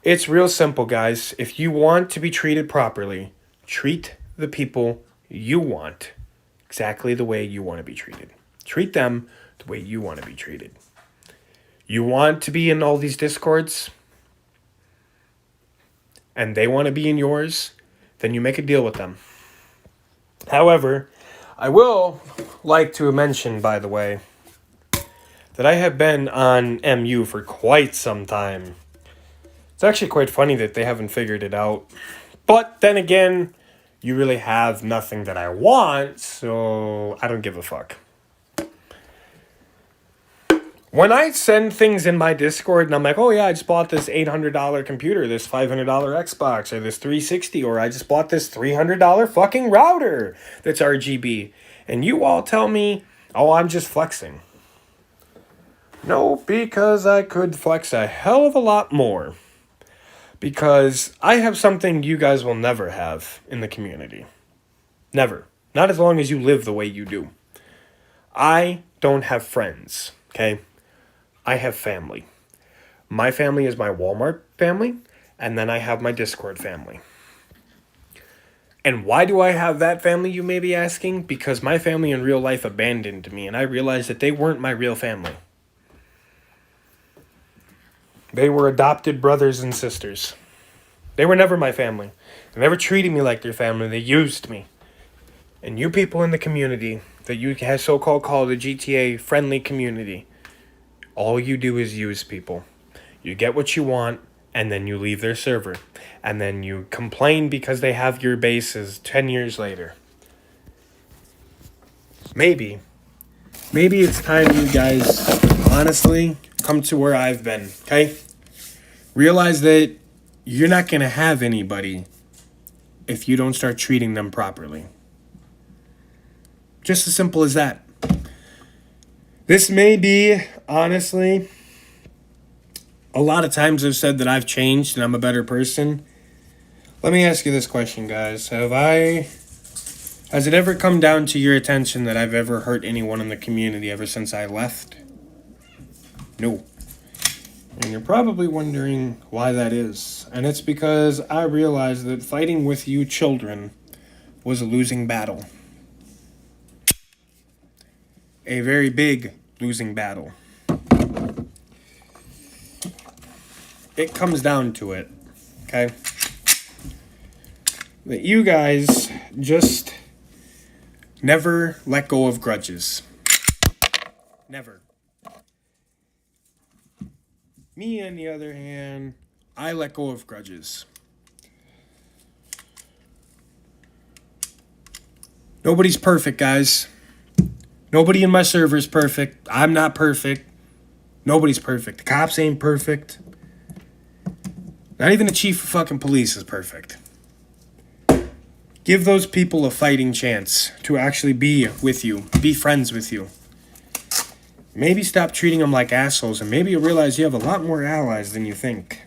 It's real simple, guys. If you want to be treated properly, treat the people you want exactly the way you want to be treated. Treat them the way you want to be treated. You want to be in all these Discords, and they want to be in yours, then you make a deal with them. However, I will like to mention, by the way, that I have been on MU for quite some time. It's actually quite funny that they haven't figured it out. But then again, you really have nothing that I want, so I don't give a fuck. When I send things in my Discord and I'm like, oh yeah, I just bought this $800 computer, this $500 Xbox, or this 360, or I just bought this $300 fucking router that's RGB. And you all tell me, oh, I'm just flexing. No, because I could flex a hell of a lot more. Because I have something you guys will never have in the community. Never. Not as long as you live the way you do. I don't have friends, okay? I have family. My family is my Walmart family, and then I have my Discord family. And why do I have that family, you may be asking? Because my family in real life abandoned me, and I realized that they weren't my real family. They were adopted brothers and sisters. They were never my family. They never treated me like their family. They used me. And you people in the community that you have so-called call the GTA friendly community, all you do is use people. You get what you want, and then you leave their server. And then you complain because they have your bases 10 years later. Maybe it's time you guys honestly come to where I've been, okay? Realize that you're not going to have anybody if you don't start treating them properly. Just as simple as that. This may be, honestly, a lot of times I've said that I've changed and I'm a better person. Let me ask you this question, guys. Has it ever come down to your attention that I've ever hurt anyone in the community ever since I left? No. And you're probably wondering why that is. And it's because I realized that fighting with you children was a losing battle. A very big losing battle. It comes down to it, okay? That you guys just never let go of grudges. Never. Me, on the other hand, I let go of grudges. Nobody's perfect, guys. Nobody in my server is perfect. I'm not perfect. Nobody's perfect. The cops ain't perfect. Not even the chief of fucking police is perfect. Give those people a fighting chance to actually be with you, be friends with you. Maybe stop treating them like assholes, and maybe you realize you have a lot more allies than you think.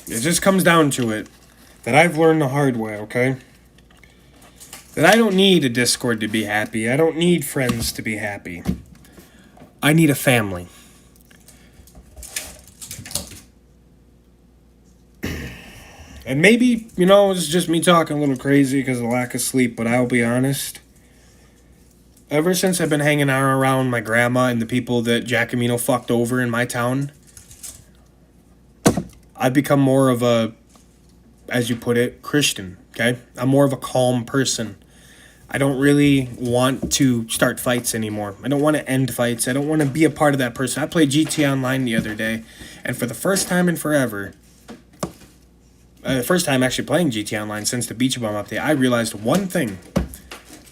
It just comes down to it that I've learned the hard way, okay? That I don't need a Discord to be happy. I don't need friends to be happy. I need a family. And maybe, it's just me talking a little crazy because of lack of sleep, but I'll be honest. Ever since I've been hanging out around my grandma and the people that Giacomino fucked over in my town, I've become more of a, as you put it, Christian, okay? I'm more of a calm person. I don't really want to start fights anymore. I don't want to end fights. I don't want to be a part of that person. I played GTA Online the other day, and for the first time in forever, the first time actually playing GTA Online since the Beach Bomb update, I realized one thing.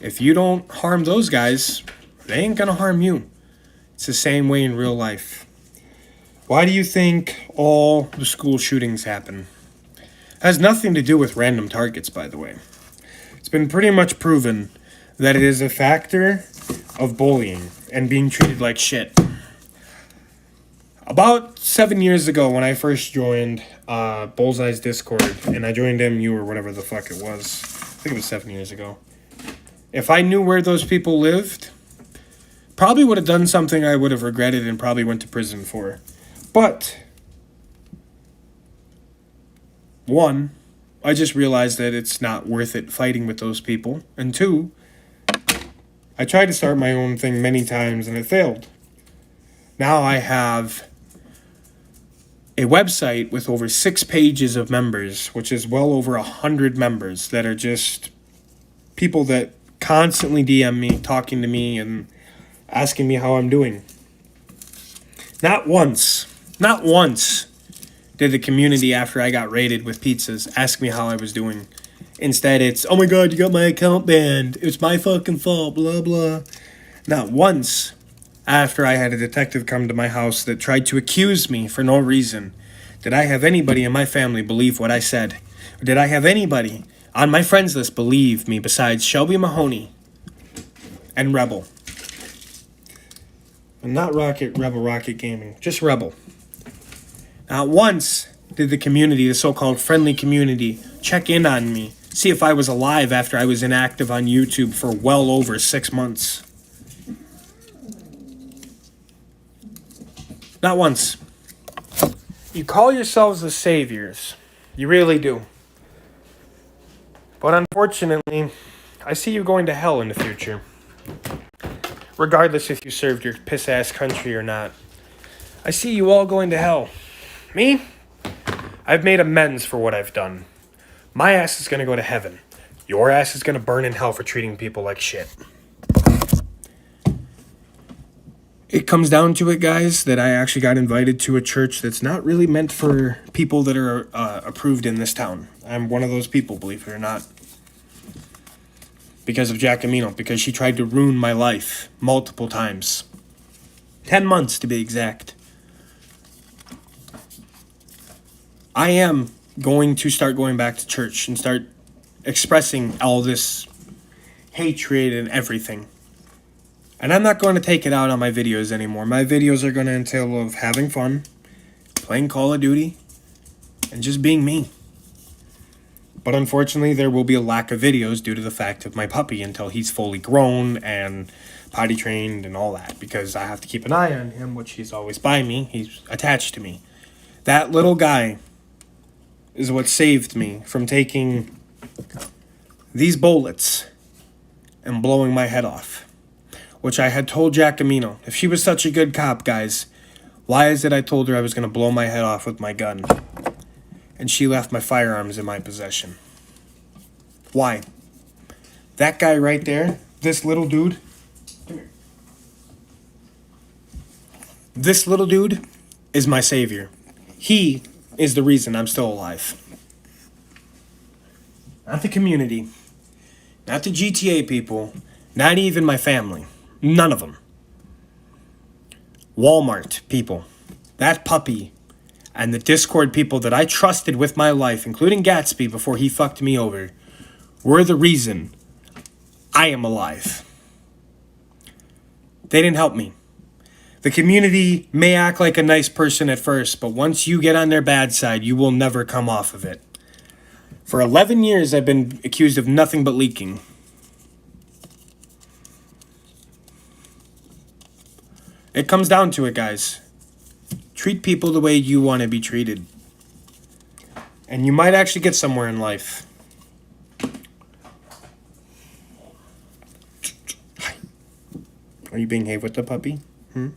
If you don't harm those guys, they ain't gonna harm you. It's the same way in real life. Why do you think all the school shootings happen? It has nothing to do with random targets, by the way. It's been pretty much proven that it is a factor of bullying and being treated like shit. About 7 years ago, when I first joined Bullseye's Discord, and I joined MU or whatever the fuck it was, I think it was 7 years ago. If I knew where those people lived, probably would have done something I would have regretted and probably went to prison for. But, one, I just realized that it's not worth it fighting with those people. And two, I tried to start my own thing many times and it failed. Now I have a website with over 6 pages of members, which is well over 100 members that are just people that constantly DM me, talking to me, and asking me how I'm doing. Not once did the community, after I got raided with pizzas, ask me how I was doing. Instead, it's, oh my god, you got my account banned. It's my fucking fault, blah, blah. Not once, after I had a detective come to my house that tried to accuse me for no reason, did I have anybody in my family believe what I said. Or did I have anybody on my friends list believe me besides Shelby Mahoney and Rebel. And not Rebel Rocket Gaming, just Rebel. Not once did the community, the so-called friendly community, check in on me, see if I was alive after I was inactive on YouTube for well over 6 months. Not once. You call yourselves the saviors. You really do. But unfortunately, I see you going to hell in the future. Regardless if you served your piss-ass country or not. I see you all going to hell. Me? I've made amends for what I've done. My ass is going to go to heaven. Your ass is going to burn in hell for treating people like shit. It comes down to it, guys, that I actually got invited to a church that's not really meant for people that are approved in this town. I'm one of those people, believe it or not. Because of Giacomino, because she tried to ruin my life multiple times. 10 months, to be exact. I am going to start going back to church and start expressing all this hatred and everything. And I'm not going to take it out on my videos anymore. My videos are going to entail of having fun, playing Call of Duty, and just being me. But unfortunately, there will be a lack of videos due to the fact of my puppy until he's fully grown and potty trained and all that. Because I have to keep an eye on him, which he's always by me. He's attached to me. That little guy is what saved me from taking these bullets and blowing my head off. Which I had told Giacomino, if she was such a good cop, guys, why is it I told her I was going to blow my head off with my gun? And she left my firearms in my possession. Why? That guy right there, this little dude, come here. This little dude is my savior. He is the reason I'm still alive. Not the community, not the GTA people, not even my family. None of them. Walmart people, that puppy, and the Discord people that I trusted with my life, including Gatsby before he fucked me over, were the reason I am alive. They didn't help me. The community may act like a nice person at first, but once you get on their bad side, you will never come off of it. For 11 years, I've been accused of nothing but leaking. It comes down to it, guys. Treat people the way you want to be treated. And you might actually get somewhere in life. Are you being with the puppy? Now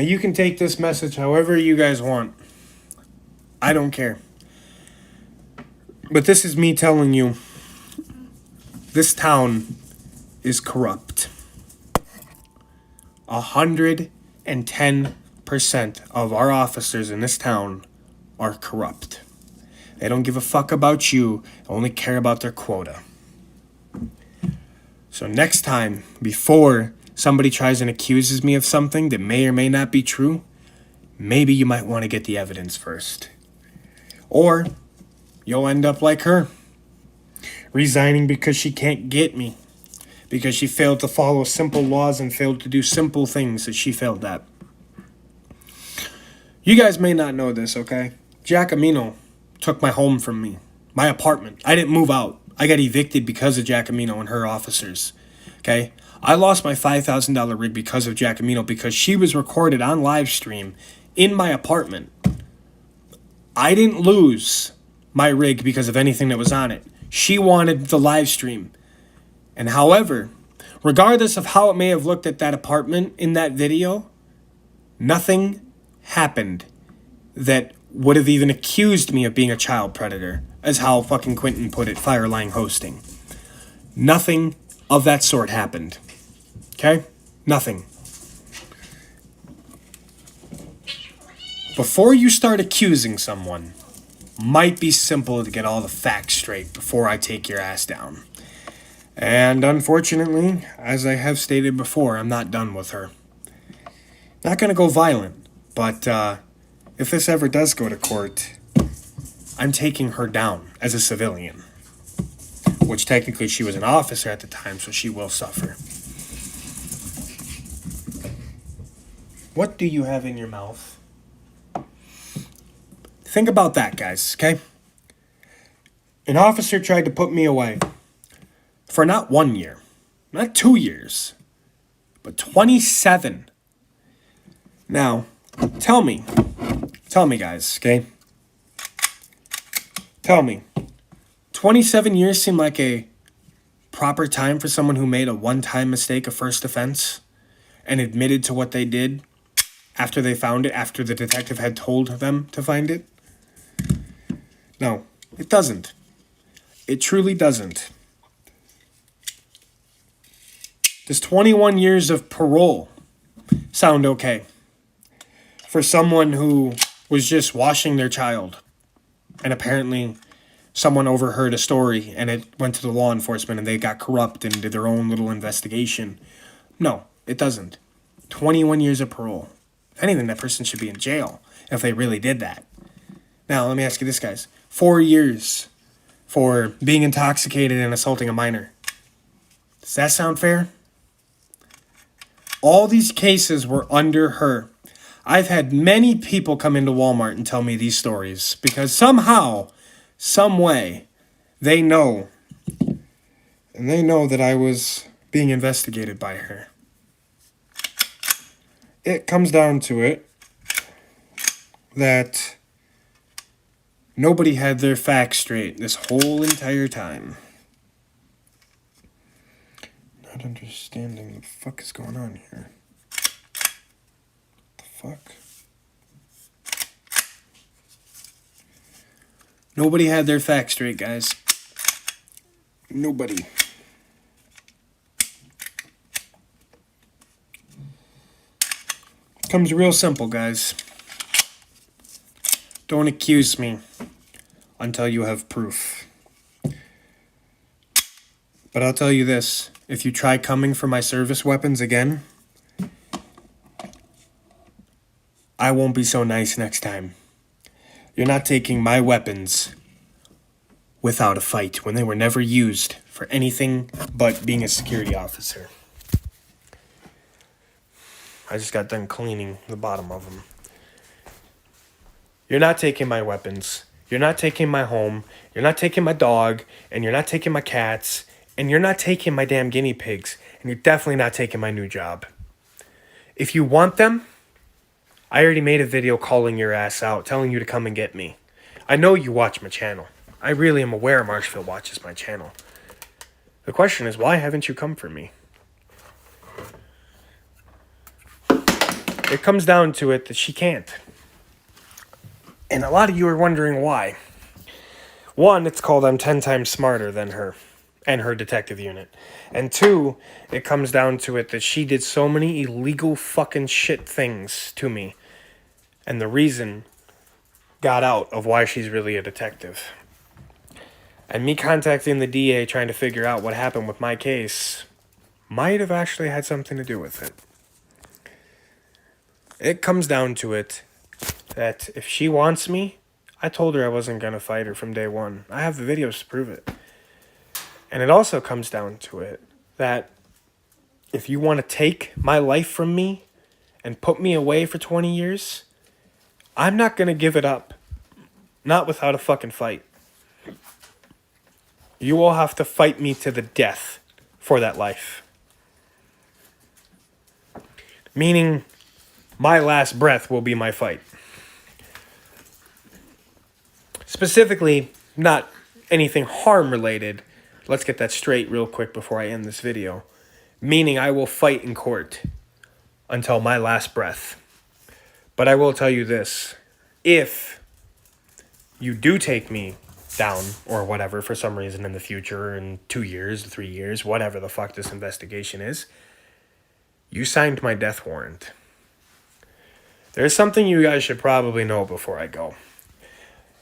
you can take this message however you guys want. I don't care. But this is me telling you, this town is corrupt. 110% of our officers in this town are corrupt. They don't give a fuck about you, they only care about their quota. So next time, before somebody tries and accuses me of something that may or may not be true, maybe you might want to get the evidence first. Or you'll end up like her, resigning because she can't get me, because she failed to follow simple laws and failed to do simple things that she failed at. You guys may not know this, okay? Giacomino took my home from me, my apartment. I didn't move out. I got evicted because of Giacomino and her officers, okay? I lost my $5,000 rig because of Giacomino, because she was recorded on live stream in my apartment. I didn't lose my rig because of anything that was on it. She wanted the live stream. And however, regardless of how it may have looked at that apartment in that video, nothing happened that would have even accused me of being a child predator, as how fucking Quentin put it, Fireline Hosting. Nothing of that sort happened. Okay? Nothing. Before you start accusing someone, might be simple to get all the facts straight before I take your ass down. And unfortunately, as I have stated before, I'm not done with her. Not gonna go violent, but if this ever does go to court, I'm taking her down as a civilian. Which technically she was an officer at the time, so she will suffer. What do you have in your mouth? Think about that, guys, okay? An officer tried to put me away for not 1 year, not 2 years, but 27. Now, tell me guys, okay? Tell me, 27 years seem like a proper time for someone who made a one-time mistake, a first offense, and admitted to what they did after they found it, after the detective had told them to find it? No, it doesn't. It truly doesn't. Does 21 years of parole sound okay for someone who was just washing their child, and apparently someone overheard a story and it went to the law enforcement and they got corrupt and did their own little investigation? No, it doesn't. 21 years of parole. If anything, that person should be in jail if they really did that. Now, let me ask you this, guys. 4 years for being intoxicated and assaulting a minor. Does that sound fair? All these cases were under her. I've had many people come into Walmart and tell me these stories because somehow, some way, they know. And they know that I was being investigated by her. It comes down to it that nobody had their facts straight this whole entire time. Not understanding what the fuck is going on here. What the fuck? Nobody had their facts straight, guys. Nobody. Comes real simple, guys. Don't accuse me until you have proof. But I'll tell you this. If you try coming for my service weapons again, I won't be so nice next time. You're not taking my weapons without a fight when they were never used for anything but being a security officer. I just got done cleaning the bottom of them. You're not taking my weapons. You're not taking my home. You're not taking my dog. And you're not taking my cats. And you're not taking my damn guinea pigs. And you're definitely not taking my new job. If you want them, I already made a video calling your ass out, telling you to come and get me. I know you watch my channel. I really am aware Marshfield watches my channel. The question is, why haven't you come for me? It comes down to it that she can't. And a lot of you are wondering why. One, it's called I'm 10 times smarter than her and her detective unit. And two, it comes down to it that she did so many illegal fucking shit things to me. And the reason got out of why she's really a detective. And me contacting the DA trying to figure out what happened with my case might have actually had something to do with it. It comes down to it that if she wants me, I told her I wasn't going to fight her from day one. I have the videos to prove it. And it also comes down to it that if you want to take my life from me and put me away for 20 years, I'm not going to give it up. Not without a fucking fight. You will have to fight me to the death for that life. Meaning, my last breath will be my fight. Specifically, not anything harm related. Let's get that straight real quick before I end this video. Meaning I will fight in court until my last breath. But I will tell you this. If you do take me down or whatever for some reason in the future, in 2 years, 3 years, whatever the fuck this investigation is, you signed my death warrant. There's something you guys should probably know before I go.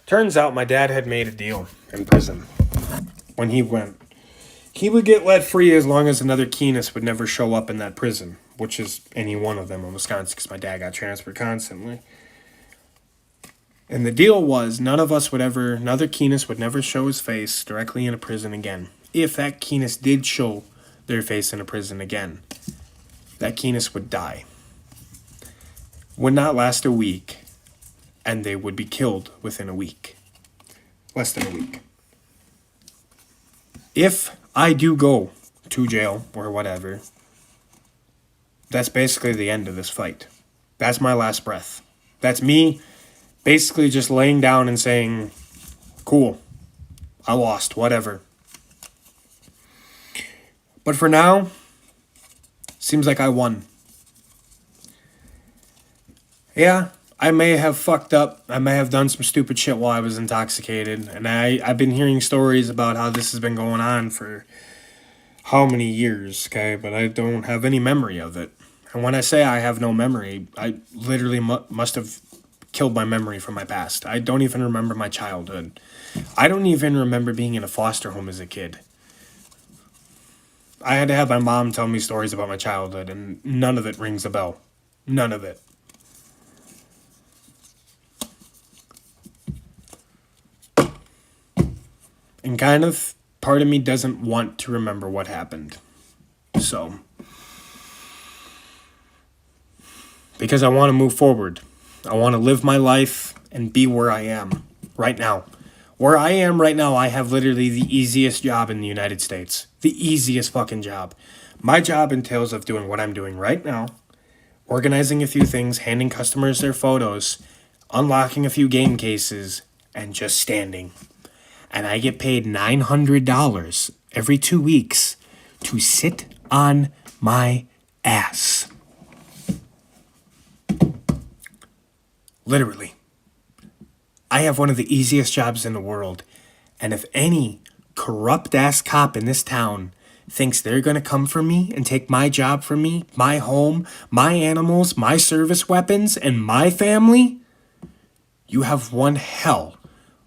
Turns out my dad had made a deal in prison when he went. He would get let free as long as another Keenest would never show up in that prison, which is any one of them in Wisconsin because my dad got transferred constantly. And the deal was another Keenest would never show his face directly in a prison again. If that Keenest did show their face in a prison again, that Keenest would die. Would not last a week, and they would be killed within a week. Less than a week. If I do go to jail or whatever, that's basically the end of this fight. That's my last breath. That's me basically just laying down and saying, cool, I lost, whatever. But for now, seems like I won. Yeah, I may have fucked up. I may have done some stupid shit while I was intoxicated. And I've been hearing stories about how this has been going on for how many years, okay? But I don't have any memory of it. And when I say I have no memory, I literally must have killed my memory from my past. I don't even remember my childhood. I don't even remember being in a foster home as a kid. I had to have my mom tell me stories about my childhood, and none of it rings a bell. None of it. And kind of, part of me doesn't want to remember what happened. So, because I want to move forward. I want to live my life and be where I am right now. Where I am right now, I have literally the easiest job in the United States. The easiest fucking job. My job entails of doing what I'm doing right now. Organizing a few things, handing customers their photos, unlocking a few game cases, and just standing. And I get paid $900 every 2 weeks to sit on my ass. Literally. I have one of the easiest jobs in the world. And if any corrupt-ass cop in this town thinks they're going to come for me and take my job from me, my home, my animals, my service weapons, and my family, you have one hell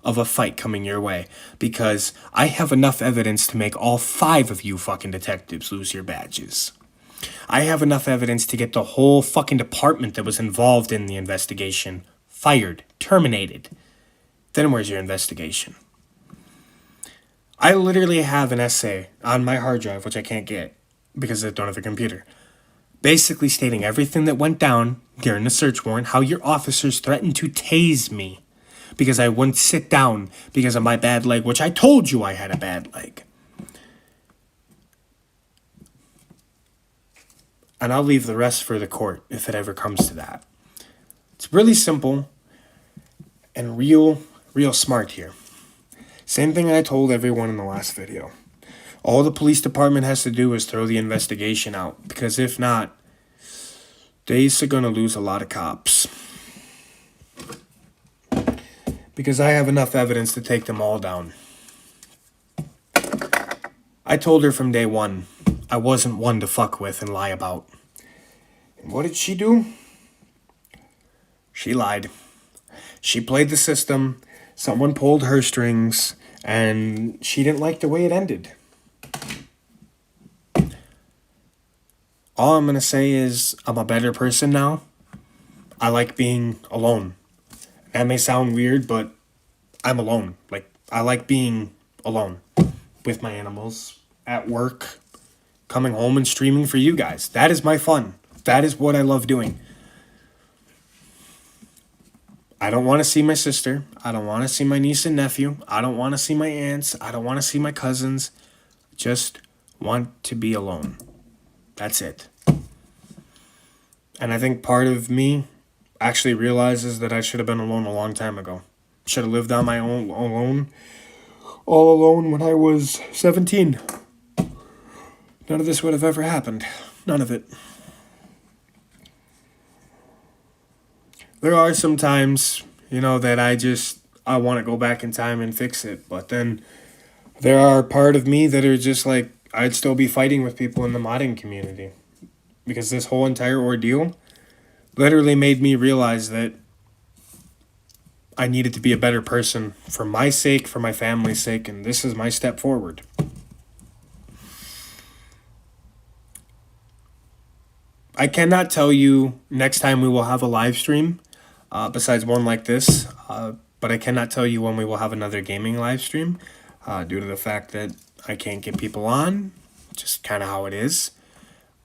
of a fight coming your way, because I have enough evidence to make all 5 of you fucking detectives lose your badges. I have enough evidence to get the whole fucking department that was involved in the investigation fired, terminated. Then where's your investigation? I literally have an essay on my hard drive, which I can't get because I don't have a computer, basically stating everything that went down during the search warrant, how your officers threatened to tase me because I wouldn't sit down because of my bad leg, which I told you I had a bad leg. And I'll leave the rest for the court if it ever comes to that. It's really simple and real smart here. Same thing I told everyone in the last video. All the police department has to do is throw the investigation out, because if not, they're going to lose a lot of cops. Because I have enough evidence to take them all down. I told her from day one, I wasn't one to fuck with and lie about. And what did she do? She lied. She played the system, someone pulled her strings, and she didn't like the way it ended. All I'm going to say is I'm a better person now. I like being alone. That may sound weird, but I'm alone. Like, I like being alone with my animals, at work, coming home and streaming for you guys. That is my fun. That is what I love doing. I don't want to see my sister. I don't want to see my niece and nephew. I don't want to see my aunts. I don't want to see my cousins. Just want to be alone. That's it. And I think part of me actually realizes that I should have been alone a long time ago. Should have lived on my own alone. All alone when I was 17. None of this would have ever happened. None of it. There are some times, that I want to go back in time and fix it. But then there are part of me that are just like, I'd still be fighting with people in the modding community. Because this whole entire ordeal literally made me realize that I needed to be a better person for my sake, for my family's sake, and this is my step forward. I cannot tell you next time we will have a live stream, besides one like this, but I cannot tell you when we will have another gaming live stream, due to the fact that I can't get people on, just kind of how it is.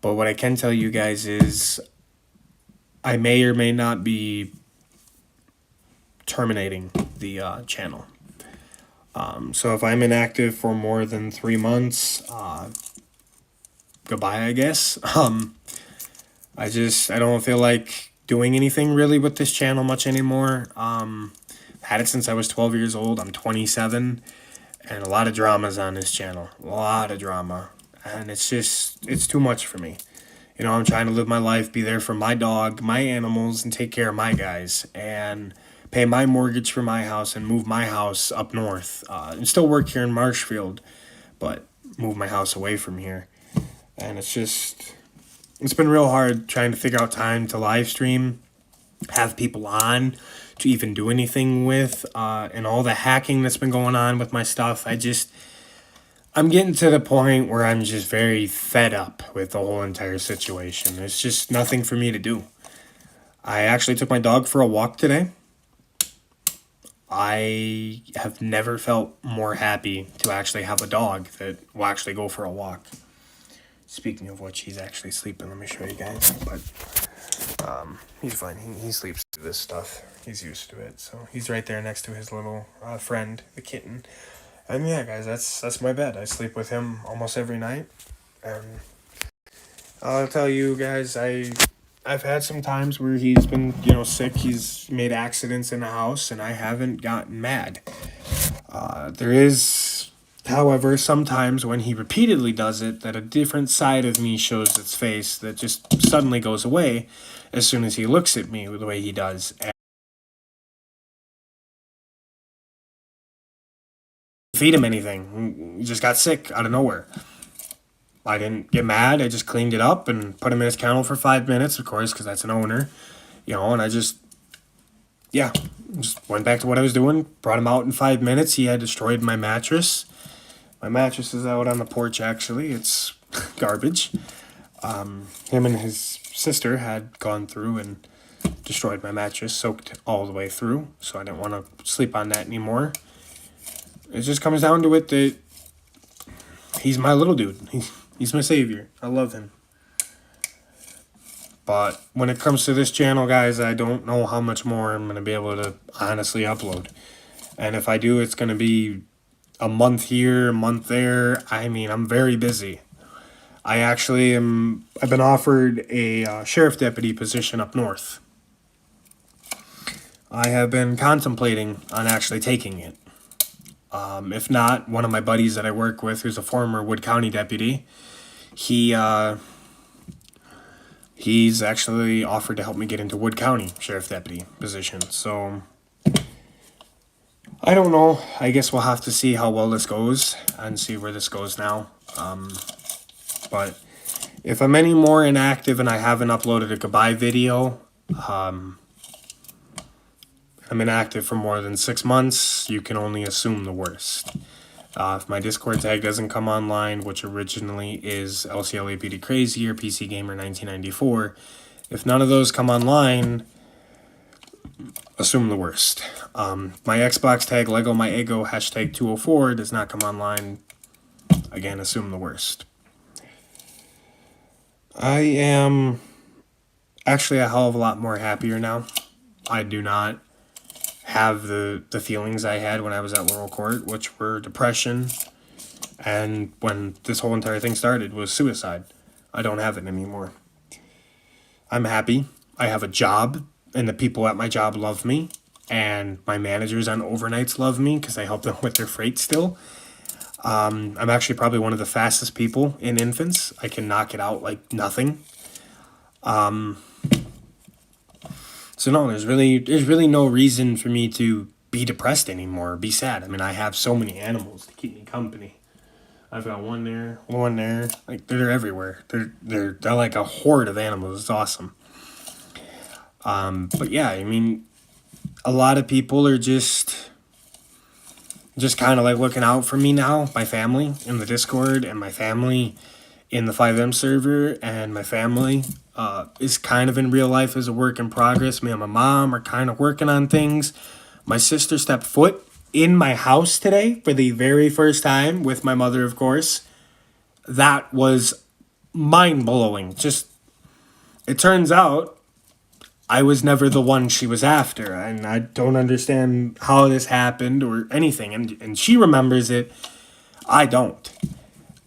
But what I can tell you guys is I may or may not be terminating the channel. So if I'm inactive for more than 3 months, goodbye, I guess. I don't feel like doing anything really with this channel much anymore. Had it since I was 12 years old. I'm 27, and a lot of dramas on this channel. A lot of drama. And it's too much for me. I'm trying to live my life, be there for my dog, my animals, and take care of my guys, and pay my mortgage for my house, and move my house up north. And still work here in Marshfield, but move my house away from here. And it's been real hard trying to figure out time to live stream, have people on to even do anything with, and all the hacking that's been going on with my stuff. I'm getting to the point where I'm just very fed up with the whole entire situation. There's just nothing for me to do. I actually took my dog for a walk today. I have never felt more happy to actually have a dog that will actually go for a walk. Speaking of which, he's actually sleeping. Let me show you guys. But he's fine. He sleeps through this stuff. He's used to it. So he's right there next to his little friend, the kitten. And yeah, guys, that's my bed. I sleep with him almost every night. And I'll tell you guys, I've had some times where he's been, sick. He's made accidents in the house, and I haven't gotten mad. There is, however, sometimes when he repeatedly does it, that a different side of me shows its face that just suddenly goes away as soon as he looks at me the way he does. And feed him anything. He just got sick out of nowhere. I didn't get mad. I just cleaned it up and put him in his kennel for 5 minutes, of course, because that's an owner. And I just went back to what I was doing, brought him out in 5 minutes. He had destroyed my mattress. My mattress is out on the porch, actually. It's garbage. Him and his sister had gone through and destroyed my mattress, soaked all the way through, so I didn't want to sleep on that anymore. It just comes down to it that he's my little dude. He's my savior. I love him. But when it comes to this channel, guys, I don't know how much more I'm going to be able to honestly upload. And if I do, it's going to be a month here, a month there. I'm very busy. I've been offered a sheriff deputy position up north. I have been contemplating on actually taking it. If not, one of my buddies that I work with, who's a former Wood County deputy, he's actually offered to help me get into Wood County Sheriff Deputy position. So, I don't know. I guess we'll have to see how well this goes and see where this goes now. But if I'm any more inactive and I haven't uploaded a goodbye video, I'm inactive for more than 6 months, you can only assume the worst. If my Discord tag doesn't come online, which originally is LCLAPD Crazy or PC Gamer 1994, if none of those come online, assume the worst. My Xbox tag, Lego My Ego, hashtag 204, does not come online. Again, assume the worst. I am actually a hell of a lot more happier now. I do not have the feelings I had when I was at Laurel Court, which were depression, and when this whole entire thing started was suicide. I don't have it anymore. I'm happy. I have a job, and the people at my job love me, and my managers on overnights love me because I help them with their freight still. I'm actually probably one of the fastest people in infants. I can knock it out like nothing. So no, there's really no reason for me to be depressed anymore or be sad. I mean, I have so many animals to keep me company. I've got one there, like they're everywhere. They're like a horde of animals. It's awesome. But yeah, I mean, a lot of people are just kind of like looking out for me now. My family in the Discord and my family in the FiveM server and my family is kind of in real life as a work in progress. Me and my mom are kind of working on things. My sister stepped foot in my house today for the very first time with my mother, of course. That was mind-blowing. Just, it turns out I was never the one she was after, and I don't understand how this happened or anything. And she remembers it. I don't.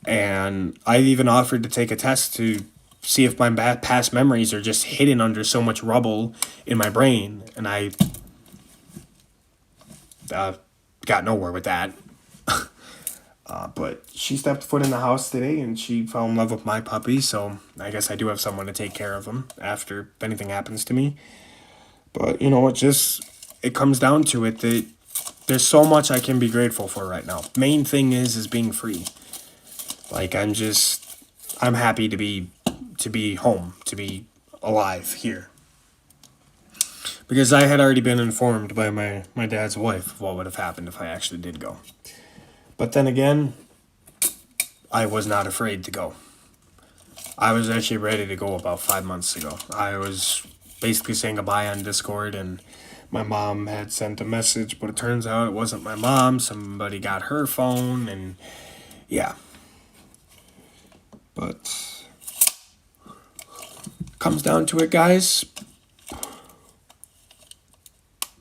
And I even offered to take a test to see if my past memories are just hidden under so much rubble in my brain. And I got nowhere with that. But she stepped foot in the house today and she fell in love with my puppy. So I guess I do have someone to take care of him after if anything happens to me. But, you know, it comes down to it that there's so much I can be grateful for right now. Main thing is being free. Like, I'm happy to be home, to be alive here. Because I had already been informed by my dad's wife of what would have happened if I actually did go. But then again, I was not afraid to go. I was actually ready to go about 5 months ago. I was basically saying goodbye on Discord, and my mom had sent a message, but it turns out it wasn't my mom. Somebody got her phone, and yeah. But comes down to it, guys.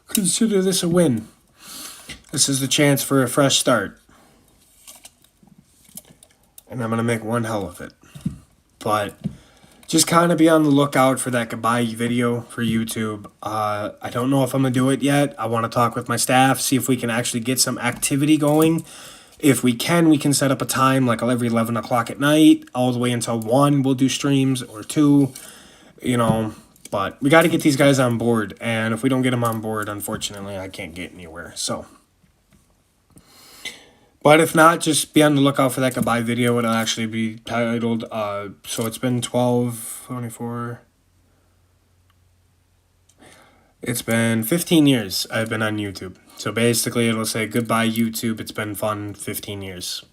Consider this a win. This is the chance for a fresh start. And I'm going to make one hell of it. But just kind of be on the lookout for that goodbye video for YouTube. I don't know if I'm going to do it yet. I want to talk with my staff, see if we can actually get some activity going. If we can set up a time like every 11 o'clock at night, all the way until 1 we'll do streams, or 2, you know. But we got to get these guys on board. And if we don't get them on board, unfortunately, I can't get anywhere. So, but if not, just be on the lookout for that goodbye video. It'll actually be titled, so it's been 24. It's been 15 years I've been on YouTube. So basically it'll say, goodbye YouTube, it's been fun, 15 years.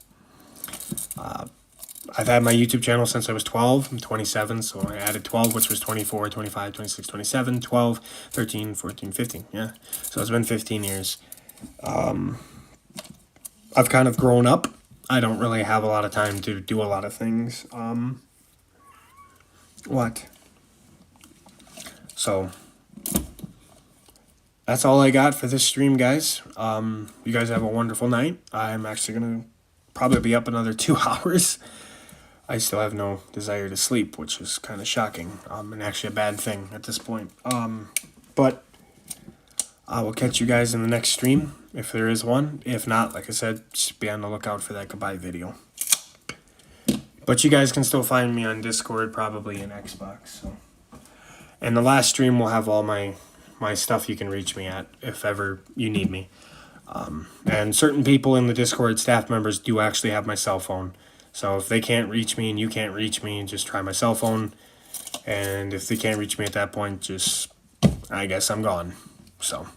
I've had my YouTube channel since I was 12. I'm 27, so I added 12, which was 24, 25, 26, 27, 12, 13, 14, 15, yeah. So it's been 15 years. I've kind of grown up. I don't really have a lot of time to do a lot of things. So that's all I got for this stream, guys. You guys have a wonderful night. I'm actually going to probably be up another 2 hours. I still have no desire to sleep, which is kind of shocking, and actually a bad thing at this point. But I will catch you guys in the next stream, if there is one. If not, like I said, just be on the lookout for that goodbye video. But you guys can still find me on Discord, probably in Xbox. So. And the last stream will have all my stuff you can reach me at, if ever you need me. And certain people in the Discord, staff members, do actually have my cell phone. So if they can't reach me and you can't reach me, just try my cell phone. And if they can't reach me at that point, just, I guess I'm gone. So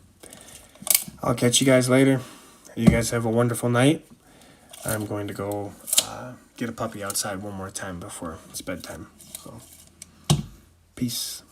I'll catch you guys later. You guys have a wonderful night. I'm going to go get a puppy outside one more time before it's bedtime. So, peace.